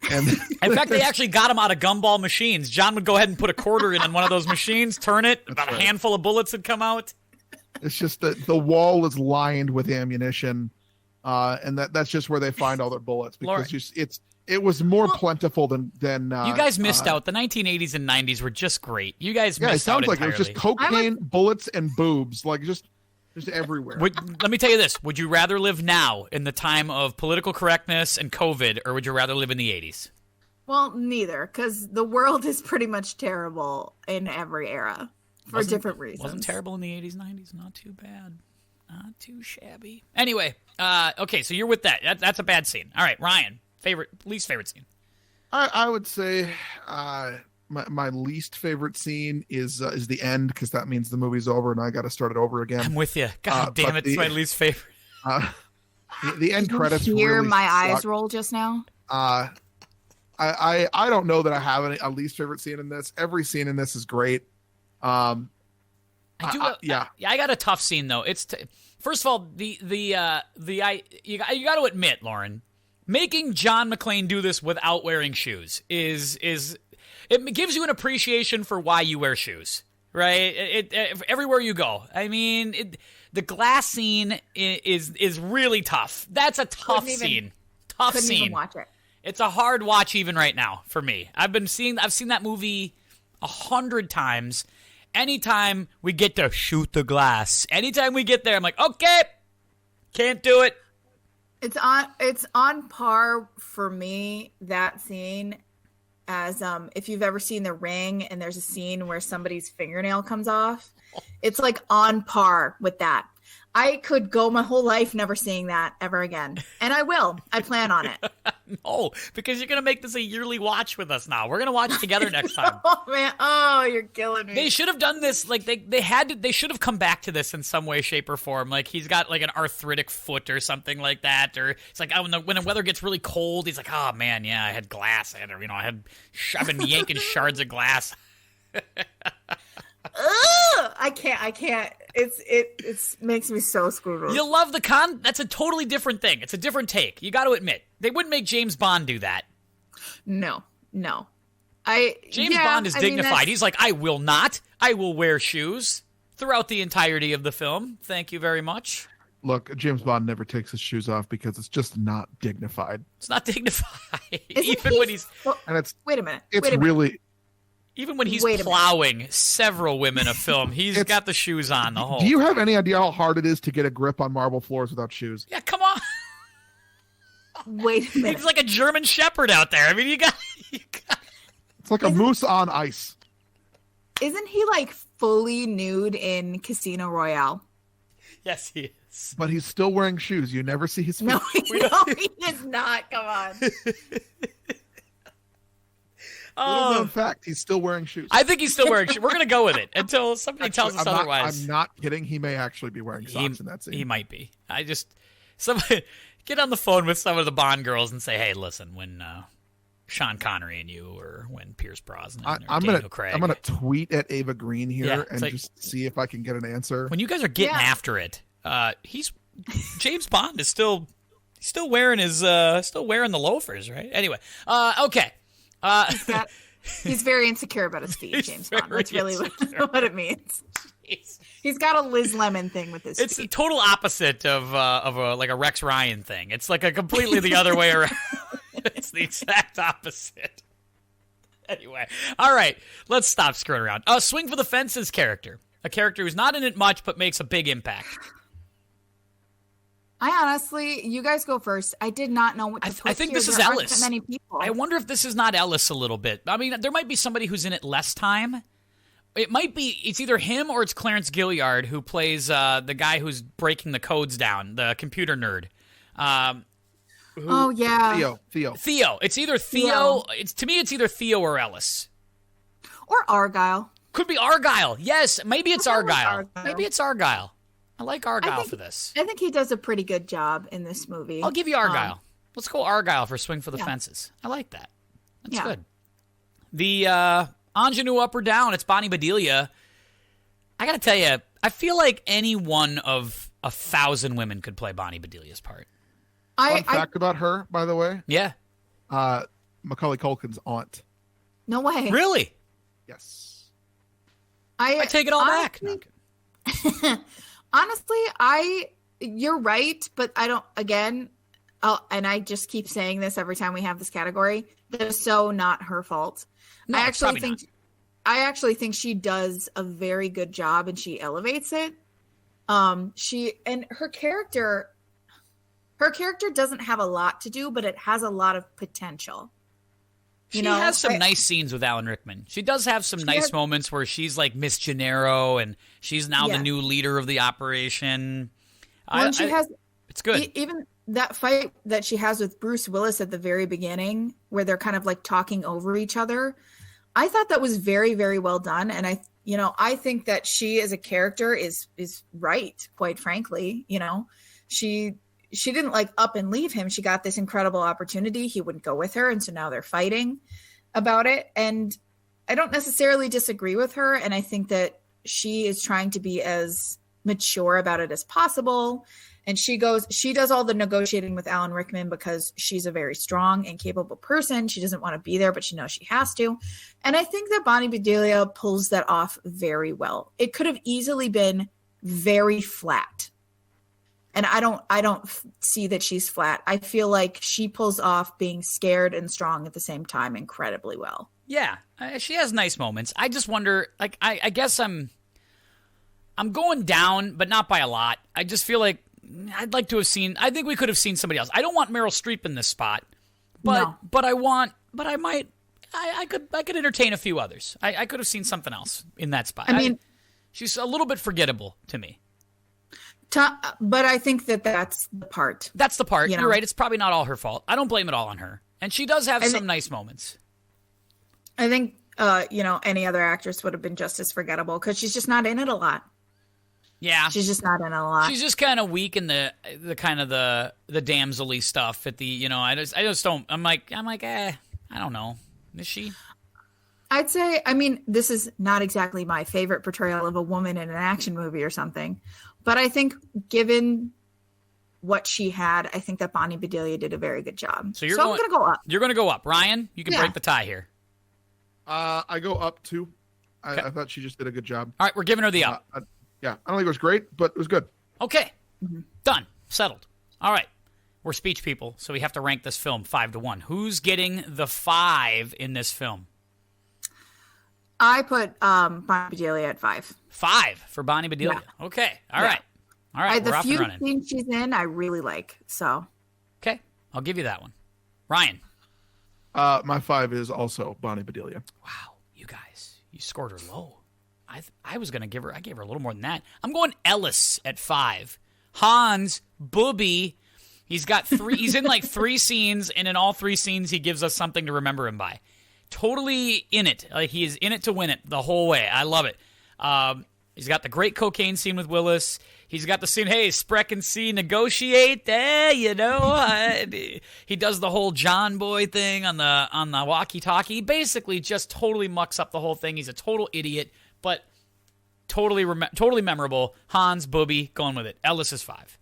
And
in fact, they actually got them out of gumball machines. John would go ahead and put a quarter in one of those machines, turn it, about a handful of bullets would come out.
It's just that the wall is lined with ammunition, and that's just where they find all their bullets, because it was more plentiful than
you guys missed out. The 1980s and 90s were just great. You guys missed out.
It sounds like it was just cocaine, bullets, and boobs, like just everywhere.
Let me tell you this. Would you rather live now in the time of political correctness and COVID, or would you rather live in the 80s?
Well, neither, because the world is pretty much terrible in every era for different reasons.
Wasn't terrible in the 80s, 90s. Not too bad. Not too shabby. Anyway, okay, so you're with that. That's a bad scene. All right, Ryan, least favorite scene.
I would say my least favorite scene is the end, because that means the movie's over and I got to start it over again.
I'm with you. God damn it, it's my least favorite.
The end credits.
Did you hear
really
my
suck.
eyes roll just now?
I don't know that I have a least favorite scene in this. Every scene in this is great. I got a tough scene though. First of all, you got to admit, Lauren, making John McClane do this without wearing shoes is it gives you an appreciation for why you wear shoes, right? Everywhere you go. I mean, the glass scene is really tough. That's a tough scene. Tough scene.
Even watch it.
It's a hard watch even right now for me. I've seen that movie 100 times. Anytime we get to shoot the glass, anytime we get there, I'm like, okay, can't do it.
It's on par for me, that scene, as if you've ever seen The Ring and there's a scene where somebody's fingernail comes off. It's like on par with that. I could go my whole life never seeing that ever again. And I will. I plan on it.
No, because you're going to make this a yearly watch with us now. We're going to watch it together next time.
Oh, man. Oh, you're killing me.
They should have done this. Like, they should have come back to this in some way, shape, or form. Like, he's got, like, an arthritic foot or something like that. Or it's like, when the weather gets really cold, he's like, oh, man, yeah, I had glass. I've been yanking shards of glass.
I can't. It makes me so screwed.
You love the That's a totally different thing. It's a different take. You got to admit, they wouldn't make James Bond do that.
No.
James Bond is dignified. He's like, I will not. I will wear shoes throughout the entirety of the film. Thank you very much.
Look, James Bond never takes his shoes off because it's just not dignified.
It's not dignified. Even when he's...
And it's...
Wait a minute.
It's really...
Even when he's plowing several women a film, he's got the shoes on the whole.
Do you have any idea how hard it is to get a grip on marble floors without shoes?
Yeah, come on.
Wait a minute.
He's like a German Shepherd out there. I mean, you got...
It's like a moose on ice.
Isn't he like fully nude in Casino Royale?
Yes, he is.
But he's still wearing shoes. You never see his feet.
No, he is not. Come on.
Little known fact, he's still wearing shoes.
I think he's still wearing shoes. We're going to go with it until somebody tells us otherwise.
I'm not kidding. He may actually be wearing socks in that scene.
He might be. Somebody get on the phone with some of the Bond girls and say, hey, listen, when Sean Connery and you, or when Pierce Brosnan or Daniel Craig.
I'm gonna tweet at Ava Green here and just see if I can get an answer.
When you guys are getting after it, James Bond is still wearing the loafers, right? Anyway, okay.
He's very insecure about his feet, James Bond. That's really what it means.
Jeez.
He's got a Liz Lemon thing with his feet.
It's the total opposite of a Rex Ryan thing. It's like a completely the other way around. It's the exact opposite. Anyway, all right, let's stop screwing around. Swing for the Fences character. A character who's not in it much but makes a big impact.
I honestly, you guys go first. I did not know what to put
I think
here.
this is
there
Ellis.
aren't that many people.
I wonder if this is not Ellis a little bit. I mean, there might be somebody who's in it less time. It might be, it's either him or it's Clarence Gilliard who plays the guy who's breaking the codes down, the computer nerd.
Oh, yeah.
Theo.
It's either Theo. To me, it's either Theo or Ellis.
Or Argyle.
Could be Argyle. Yes, maybe it's Argyle. Maybe it's Argyle. I like Argyle for this.
I think he does a pretty good job in this movie.
I'll give you Argyle. Let's go Argyle for Swing for the Fences. I like that. That's good. The ingenue up or down, it's Bonnie Bedelia. I got to tell you, I feel like any one of 1,000 women could play Bonnie Bedelia's part.
Fun fact about her, by the way.
Yeah.
Macaulay Culkin's aunt.
No way.
Really?
Yes.
I take it all back. No,
honestly, you're right, but I don't, again, and I just keep saying this every time we have this category, that is so not her fault.
No,
I actually think she does a very good job and she elevates it. Her character doesn't have a lot to do, but it has a lot of potential.
She has some nice scenes with Alan Rickman. She does have some nice moments where she's like Miss Gennaro and she's now the new leader of the operation. It's good.
Even that fight that she has with Bruce Willis at the very beginning where they're kind of like talking over each other. I thought that was very, very well done. And I think that she as a character is right, quite frankly. She didn't like up and leave him. She got this incredible opportunity. He wouldn't go with her. And so now they're fighting about it. And I don't necessarily disagree with her. And I think that she is trying to be as mature about it as possible. And she does all the negotiating with Alan Rickman because she's a very strong and capable person. She doesn't want to be there, but she knows she has to. And I think that Bonnie Bedelia pulls that off very well. It could have easily been very flat. And I don't see that she's flat. I feel like she pulls off being scared and strong at the same time incredibly well.
Yeah, she has nice moments. I just wonder, like, I guess I'm going down, but not by a lot. I just feel like I'd like to have seen. I think we could have seen somebody else. I don't want Meryl Streep in this spot, but I could entertain a few others. I could have seen something else in that spot.
I mean,
she's a little bit forgettable to me.
But I think that's the part.
That's the part. You're right. It's probably not all her fault. I don't blame it all on her. And she does have some nice moments.
I think, any other actress would have been just as forgettable because she's just not in it a lot.
Yeah.
She's just not in it a lot.
She's just kind of weak in the kind of the damsel-y stuff at the, I just don't, I'm like, I don't know. Is she?
I'd say, I mean, this is not exactly my favorite portrayal of a woman in an action movie or something, but I think given what she had, I think that Bonnie Bedelia did a very good job. So I'm going to go up.
You're going to go up. Ryan, you can break the tie here.
I go up too.
Okay.
I thought she just did a good job.
All right, we're giving her the up.
Yeah, I don't think it was great, but it was good.
Okay. Done. Settled. All right. We're speech people, so we have to rank this film 5-1. Who's getting the 5 in this film?
I put Bonnie Bedelia at 5.
5 for Bonnie Bedelia. Yeah. Okay. All right. All right.
The
we're off and
few
running.
scenes she's in, I really like. So.
Okay. I'll give you that one. Ryan.
My 5 is also Bonnie Bedelia.
Wow. You guys, you scored her low. I was going to give her, I gave her a little more than that. I'm going Ellis at 5. Hans, Booby. He's got 3, he's in like 3 scenes, and in all 3 scenes, he gives us something to remember him by. Totally in it. Like, he is in it to win it the whole way. I love it. He's got the great cocaine scene with Willis. He's got the scene, hey, Spreck and C negotiate. He does the whole John Boy thing on the walkie-talkie. He basically just totally mucks up the whole thing. He's a total idiot, but totally memorable. Hans, Booby, going with it. Ellis is 5.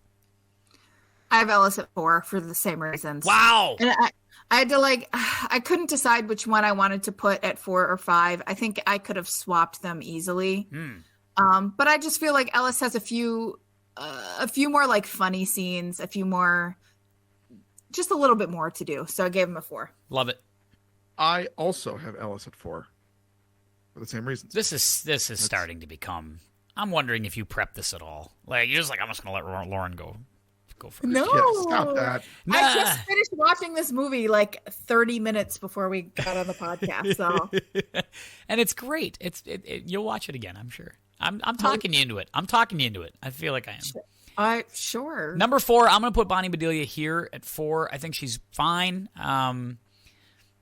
I have Ellis at 4 for the same reasons.
Wow.
And I had to I couldn't decide which one I wanted to put at 4 or 5. I think I could have swapped them easily. But I just feel like Ellis has a few more like funny scenes, just a little bit more to do. So I gave him a 4.
Love it.
I also have Ellis at 4 for the same reasons.
This is starting to become. I'm wondering if you prep this at all. Like, you're just like, I'm just gonna let Lauren go first.
No,
yeah, stop that.
I just finished watching this movie like 30 minutes before we got on the podcast. So,
and it's great. You'll watch it again, I'm sure. I'm talking you into it. I feel like I am.
Sure.
Number 4, I'm gonna put Bonnie Bedelia here at 4. I think she's fine.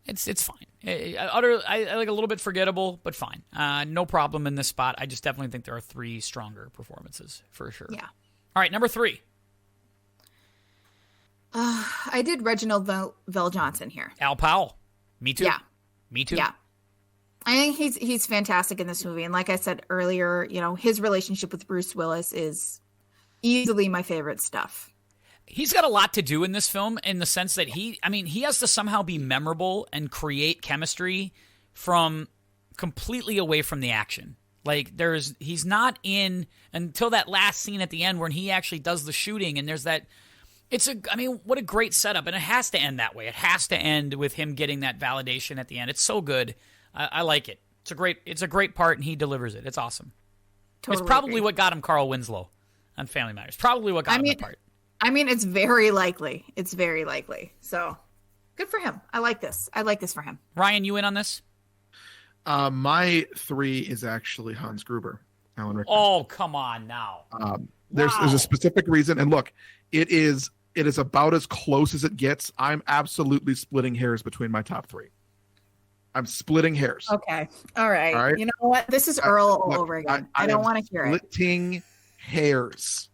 It's fine. I like a little bit forgettable, but fine. No problem in this spot. I just definitely think there are 3 stronger performances for sure.
Yeah.
All right, number 3.
I did Reginald Veljohnson here.
Al Powell. Me too.
Yeah.
Me too.
Yeah. I think he's fantastic in this movie. And like I said earlier, his relationship with Bruce Willis is easily my favorite stuff.
He's got a lot to do in this film in the sense that he has to somehow be memorable and create chemistry from completely away from the action. Like, he's not in until that last scene at the end when he actually does the shooting, and there's that. What a great setup, and it has to end that way. It has to end with him getting that validation at the end. It's so good. I like it. It's a great part, and he delivers it. It's awesome.
Totally
it's probably
agree.
what got him Carl Winslow on Family Matters. Probably what got him the part.
It's very likely. It's very likely. So, good for him. I like this. For him.
Ryan, you in on this?
My 3 is actually Hans Gruber, Alan Rickman.
Oh, come on now.
There's a specific reason, and look, it is about as close as it gets. I'm absolutely splitting hairs between my top 3. I'm splitting hairs.
Okay. All right. You know what? This is Earl all over again. I don't want to hear it.
Splitting hairs.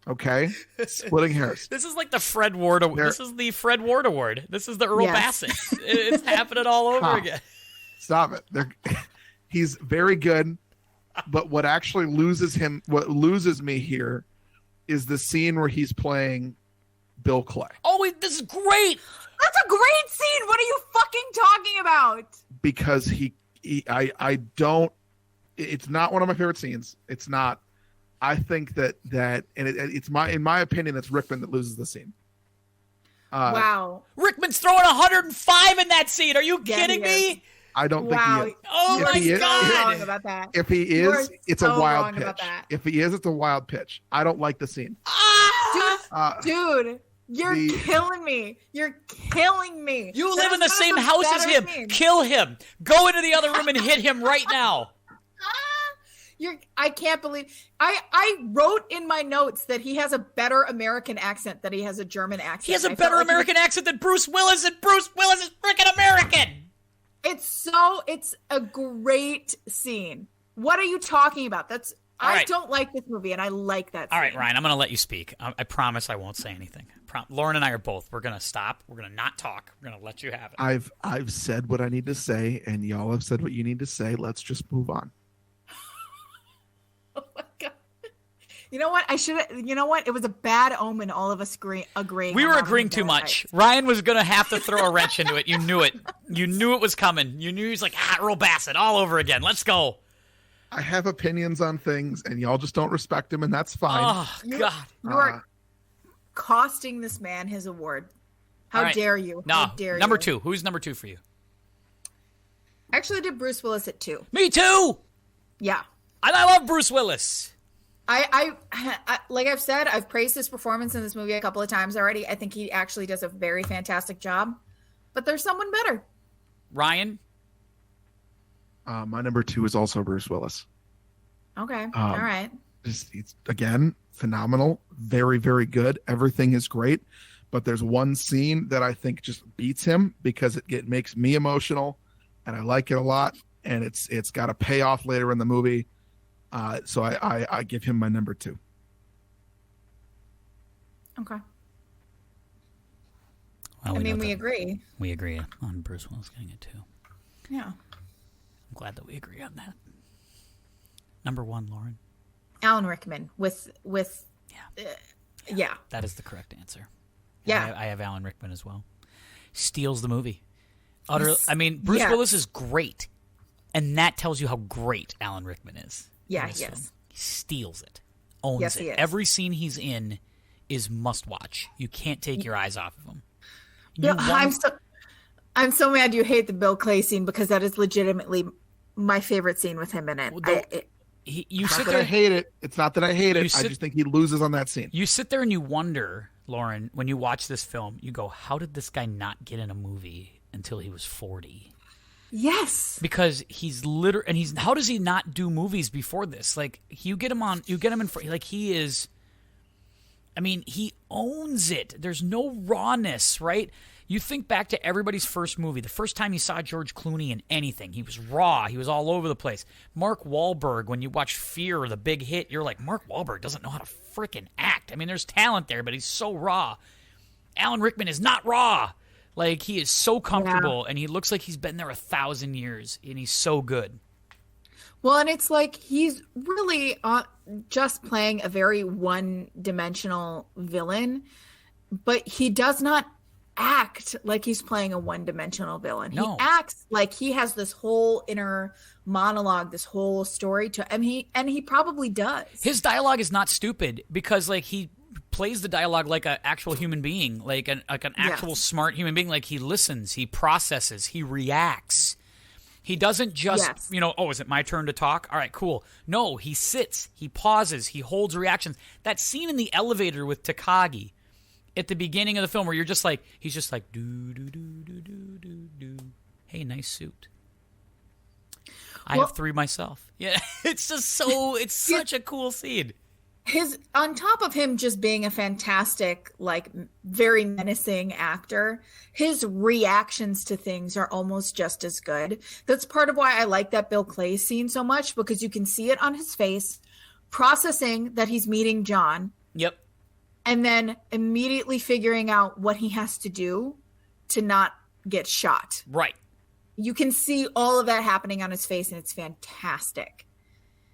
Okay? Splitting hairs.
This is like the Fred Ward Award. This is the Fred Ward Award. This is the Earl Bassett. It's happening all over again.
Stop it. He's very good, but what loses me here is the scene where he's playing Bill Clay.
Oh, this is great.
That's a great scene. What are you fucking talking about?
Because it's not one of my favorite scenes. It's not. I think that it's in my opinion, it's Rickman that loses the scene.
Wow.
Rickman's throwing 105 in that scene. Are you kidding me?
I don't think he is.
Oh my God.
Wrong about that.
If he is, it's a wild pitch.
About that.
If he is, it's a wild pitch. I don't like the scene.
Dude, you're killing me. You're killing me.
You live in the same house as him. Kill him. Go into the other room and hit him right now.
I can't believe I wrote in my notes that he has a better American accent than he has a German accent.
He has a better American accent than Bruce Willis, and Bruce Willis is freaking American.
It's a great scene. What are you talking about?
right.
don't like this movie, and I like that scene.
All right, Ryan, I'm going to let you speak. I promise I won't say anything. Lauren and I are both. We're going to stop. We're going to not talk. We're going to let you have it.
I've said what I need to say, and y'all have said what you need to say. Let's just move on.
Oh my God. You know what? It was a bad omen, all of us agreeing.
We were agreeing too much. Ryan was going to have to throw a wrench into it. You knew it. You knew it was coming. You knew he was like, Earl Bassett all over again. Let's go.
I have opinions on things, and y'all just don't respect them, and that's fine.
Oh, God.
You are costing this man his award. How dare you?
No,
How dare
number
you?
2. Who's number 2 for you?
Actually, I did Bruce Willis at 2.
Me too.
Yeah.
And I love Bruce Willis.
I like I've said, I've praised his performance in this movie a couple of times already. I think he actually does a very fantastic job. But there's someone better.
Ryan?
My number 2 is also Bruce Willis.
Okay. All right.
It's again, phenomenal. Very, very good. Everything is great. But there's one scene that I think just beats him because it makes me emotional, and I like it a lot. And it's got a payoff later in the movie. So I give him my number 2.
Okay.
Well,
we agree.
We agree on Bruce Willis getting it 2.
Yeah.
I'm glad that we agree on that. Number 1, Lauren.
Alan Rickman with yeah.
That is the correct answer.
Yeah.
I have Alan Rickman as well. Steals the movie. Bruce Willis is great. And that tells you how great Alan Rickman is.
Yeah, he is.
He steals it. Owns
Yes,
it.
he is.
Every scene he's in is must watch. You can't take your eyes off of him.
Yeah, I'm so mad you hate the Bill Clay scene because that is legitimately my favorite scene with him in it.
I hate it. It's not that I hate it. I just think he loses on that scene.
You sit there and you wonder, Lauren, when you watch this film, you go, how did this guy not get in a movie until he was 40?
Yes.
Because he's how does he not do movies before this? Like, you get him in, like, he is, he owns it. There's no rawness, right? You think back to everybody's first movie, the first time you saw George Clooney in anything, he was raw. He was all over the place. Mark Wahlberg, when you watch Fear, the big hit, you're like, Mark Wahlberg doesn't know how to freaking act. There's talent there, but he's so raw. Alan Rickman is not raw. Like, he is so comfortable, and he looks like he's been there 1,000 years, and he's so good.
Well, and it's like he's really just playing a very one-dimensional villain, but he does not act like he's playing a one-dimensional villain. No. He acts like he has this whole inner monologue, this whole story to him, and he probably does.
His dialogue is not stupid because, like, he plays the dialogue like an actual human being, like an actual smart human being. Like, he listens, he processes, he reacts. He doesn't just, is it my turn to talk? All right, cool. No, he sits, he pauses, he holds reactions. That scene in the elevator with Takagi at the beginning of the film where he's just like, do, do, do, do, do, do, do. Hey, nice suit. I have 3 myself. Yeah, it's just it's such a cool scene.
On top of him just being a fantastic, like, very menacing actor, his reactions to things are almost just as good. That's part of why I like that Bill Clay scene so much, because you can see it on his face, processing that he's meeting John.
Yep.
And then immediately figuring out what he has to do to not get shot.
Right.
You can see all of that happening on his face, and it's fantastic.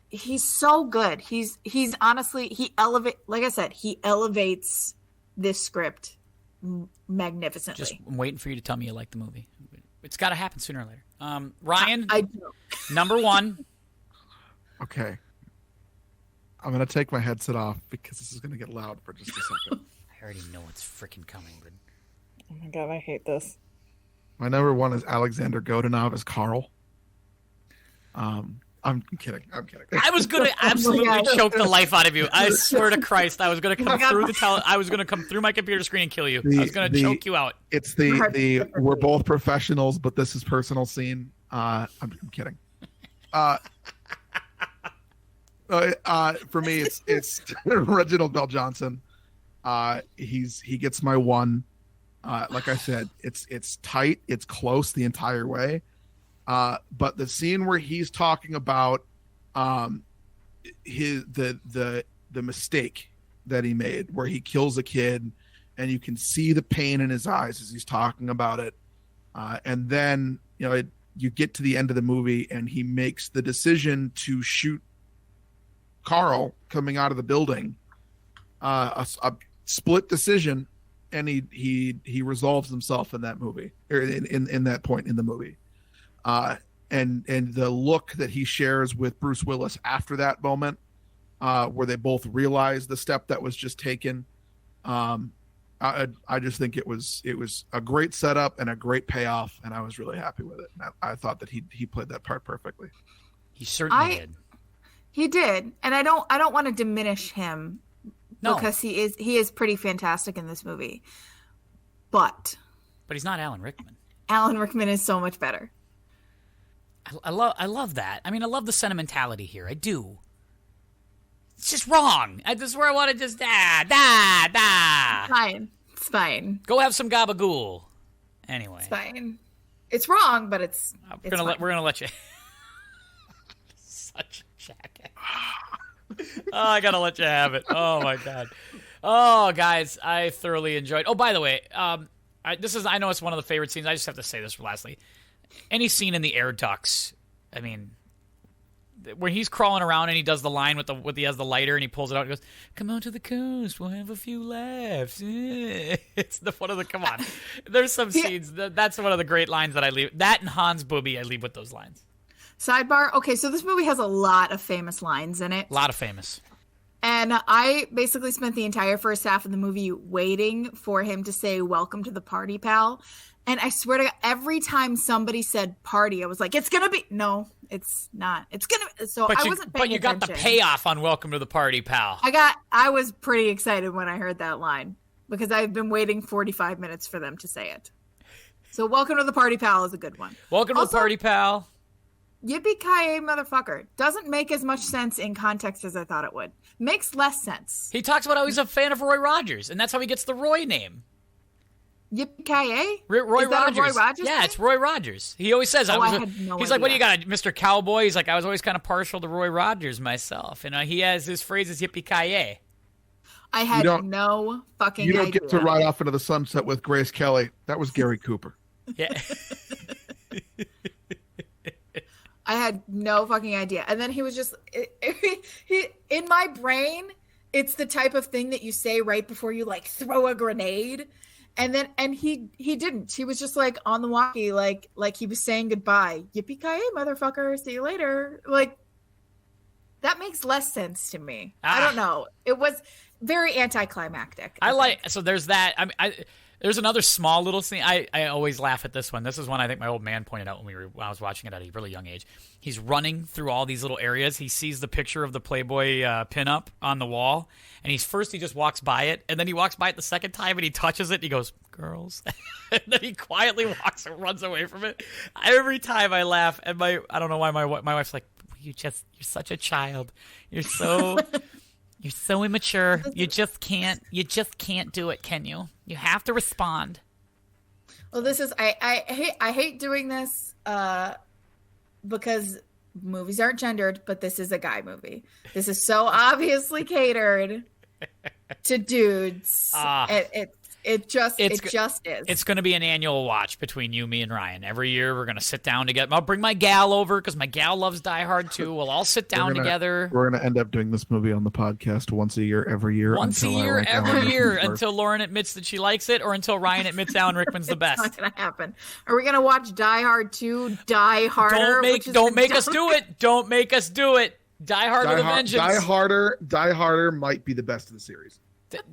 He's so good. He's honestly, he elevates this script magnificently.
Just waiting for you to tell me you like the movie. It's got to happen sooner or later. Ryan,
I do.
Number 1.
Okay. I'm going to take my headset off because this is going to get loud for just a second.
I already know it's freaking coming, but...
Oh my God, I hate this.
My number 1 is Alexander Godunov as Carl. I'm kidding.
I was going to absolutely choke the life out of you. I swear to Christ, I was going to come through I was going to come through my computer screen and kill you. I was going to choke you out.
It's the we're both professionals, but this is personal scene. I'm kidding. For me, it's Reginald Veljohnson. He gets my 1. Like I said, it's tight, it's close the entire way. But the scene where he's talking about the mistake that he made, where he kills a kid, and you can see the pain in his eyes as he's talking about it, and then you get to the end of the movie, and he makes the decision to shoot Carl coming out of the building, a split decision, and he resolves himself in that movie, or in that point in the movie, and the look that he shares with Bruce Willis after that moment, where they both realize the step that was just taken. I just think it was a great setup and a great payoff, and I was really happy with it. I thought that he played that part perfectly.
He certainly did.
He did, and I don't want to diminish him, because he is pretty fantastic in this movie. But
he's not Alan Rickman.
Alan Rickman is so much better.
I love that. I mean, I love the sentimentality here. I do. It's just wrong. This is where I want to just
Fine. It's fine.
Go have some gabagool. Anyway.
It's fine. It's wrong, but
we're gonna let you. Such a jackass. Oh, I gotta let you have it. Oh my god. Oh, guys, I thoroughly enjoyed. Oh, by the way, I know it's one of the favorite scenes. I just have to say this lastly. Any scene in the air ducts. I mean, when he's crawling around and he does the line he has the lighter and he pulls it out and goes, "Come on to the coast, we'll have a few laughs." It's come on. There's some scenes that's one of the great lines that I leave. That and Hans Booby, I leave with those lines.
Sidebar. Okay, so this movie has a lot of famous lines in it.
A lot of famous.
And I basically spent the entire first half of the movie waiting for him to say, "Welcome to the party, pal." And I swear to God, every time somebody said party, I was like, it's going to be. No, it's not. It's going to. So I wasn't paying attention.
But you got the payoff on "Welcome to the party, pal."
I was pretty excited when I heard that line, because I've been waiting 45 minutes for them to say it. So "Welcome to the party, pal" is a good one.
Welcome to the party, pal.
Yippee-Kay-Yay, motherfucker. Doesn't make as much sense in context as I thought it would. Makes less sense.
He talks about how he's a fan of Roy Rogers, and that's how he gets the Roy name.
Yippee-Kay-Yay?
Roy Rogers.
Roy Rogers
yeah, it's Roy Rogers. He always says,
I had no
he's
idea.
like, "What do you got, Mr. Cowboy?" He's like, "I was always kind of partial to Roy Rogers myself." And he has his phrase is "Yippee-Kay-Yay."
I had no fucking idea.
You don't get to ride off into the sunset with Grace Kelly. That was Gary Cooper.
Yeah.
I had no fucking idea. And then he was just, he in my brain, it's the type of thing that you say right before you throw a grenade. And he didn't. He was just on the walkie, like he was saying goodbye. Yippee-Kay-Yay, motherfucker. See you later. That makes less sense to me. I don't know. It was very anticlimactic.
So there's that. There's another small little scene. I always laugh at this one. This is one I think my old man pointed out when I was watching it at a really young age. He's running through all these little areas. He sees the picture of the Playboy pinup on the wall, and he just walks by it, and then he walks by it the second time, and he touches it, and he goes, "Girls," and then he quietly walks and runs away from it. Every time I laugh, and I don't know why my wife's like, "You're such a child. You're so." You're so immature. You just can't do it, can you? You have to respond.
Well, this is I hate doing this because movies aren't gendered, but this is a guy movie. This is so obviously catered to dudes. It just is.
It's going to be an annual watch between you, me, and Ryan. Every year we're going to sit down together. I'll bring my gal over because my gal loves Die Hard too. We'll all sit down together.
We're going to end up doing this movie on the podcast once a year, every year.
Every year until Lauren admits that she likes it, or until Ryan admits Alan Rickman's the best.
It's not going to happen. Are we going to watch Die Hard 2, Die Harder?
Don't make us do it. Don't make us do it. Die Hard with a Vengeance.
Die Harder might be the best of the series.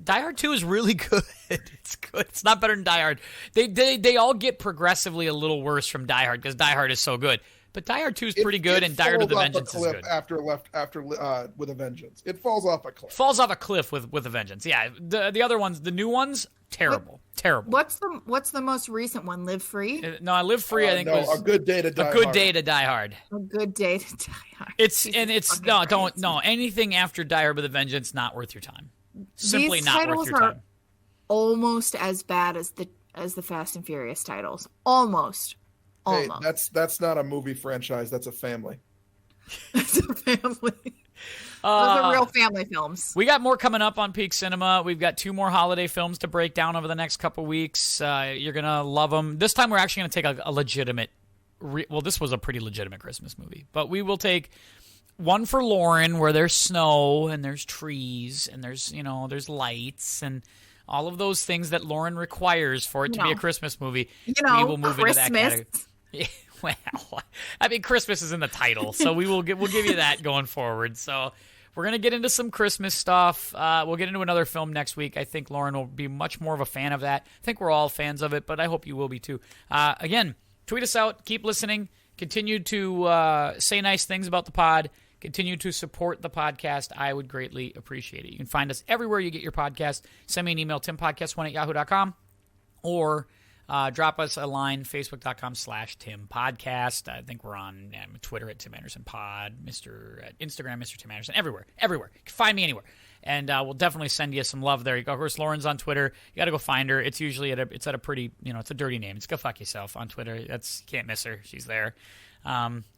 Die Hard 2 is really good. It's good. It's not better than Die Hard. They all get progressively a little worse from Die Hard because Die Hard is so good. But Die Hard 2 is pretty good, and Die Hard with a Vengeance is good.
After with a Vengeance, it falls off a cliff.
Falls off a cliff with a Vengeance. Yeah, the other ones, the new ones, terrible.
What's the most recent one? Live Free?
No, Live Free. I think was
A Good Day to Die Hard.
A Good Day to Die Hard.
A Good Day to Die Hard.
Anything after Die Hard with a Vengeance, not worth your time. Simply
These
not worth your time.
Are almost as bad as the Fast and Furious titles. Almost.
Hey, that's not a movie franchise. That's a family.
It's a family. Those are real family films.
We got more coming up on Peak Cinema. We've got 2 more holiday films to break down over the next couple weeks. You're going to love them. This time we're actually going to take a legitimate... well, this was a pretty legitimate Christmas movie. But we will take one for Lauren where there's snow and there's trees and there's lights and all of those things that Lauren requires for it to be a Christmas movie. We will move
Christmas.
into that category. Well, I mean, Christmas is in the title, so we'll give you that going forward. So we're going to get into some Christmas stuff. We'll get into another film next week. I think Lauren will be much more of a fan of that. I think we're all fans of it, but I hope you will be too. Again, tweet us out. Keep listening. Continue to say nice things about the pod. Continue to support the podcast. I would greatly appreciate it. You can find us everywhere you get your podcast. Send me an email, timpodcast1@yahoo.com, or drop us a line, facebook.com/TimPodcast. I think we're on Twitter at Tim Anderson Pod, Instagram, Mr. Tim Anderson, everywhere. You can find me anywhere. And we'll definitely send you some love there. Of course, Lauren's on Twitter. You got to go find her. It's usually at a pretty, it's a dirty name. It's Go Fuck Yourself on Twitter. You can't miss her. She's there.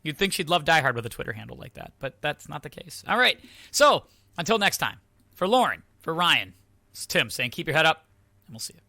You'd think she'd love Die Hard with a Twitter handle like that, but that's not the case. All right. So until next time, for Lauren, for Ryan, it's Tim saying keep your head up, and we'll see you.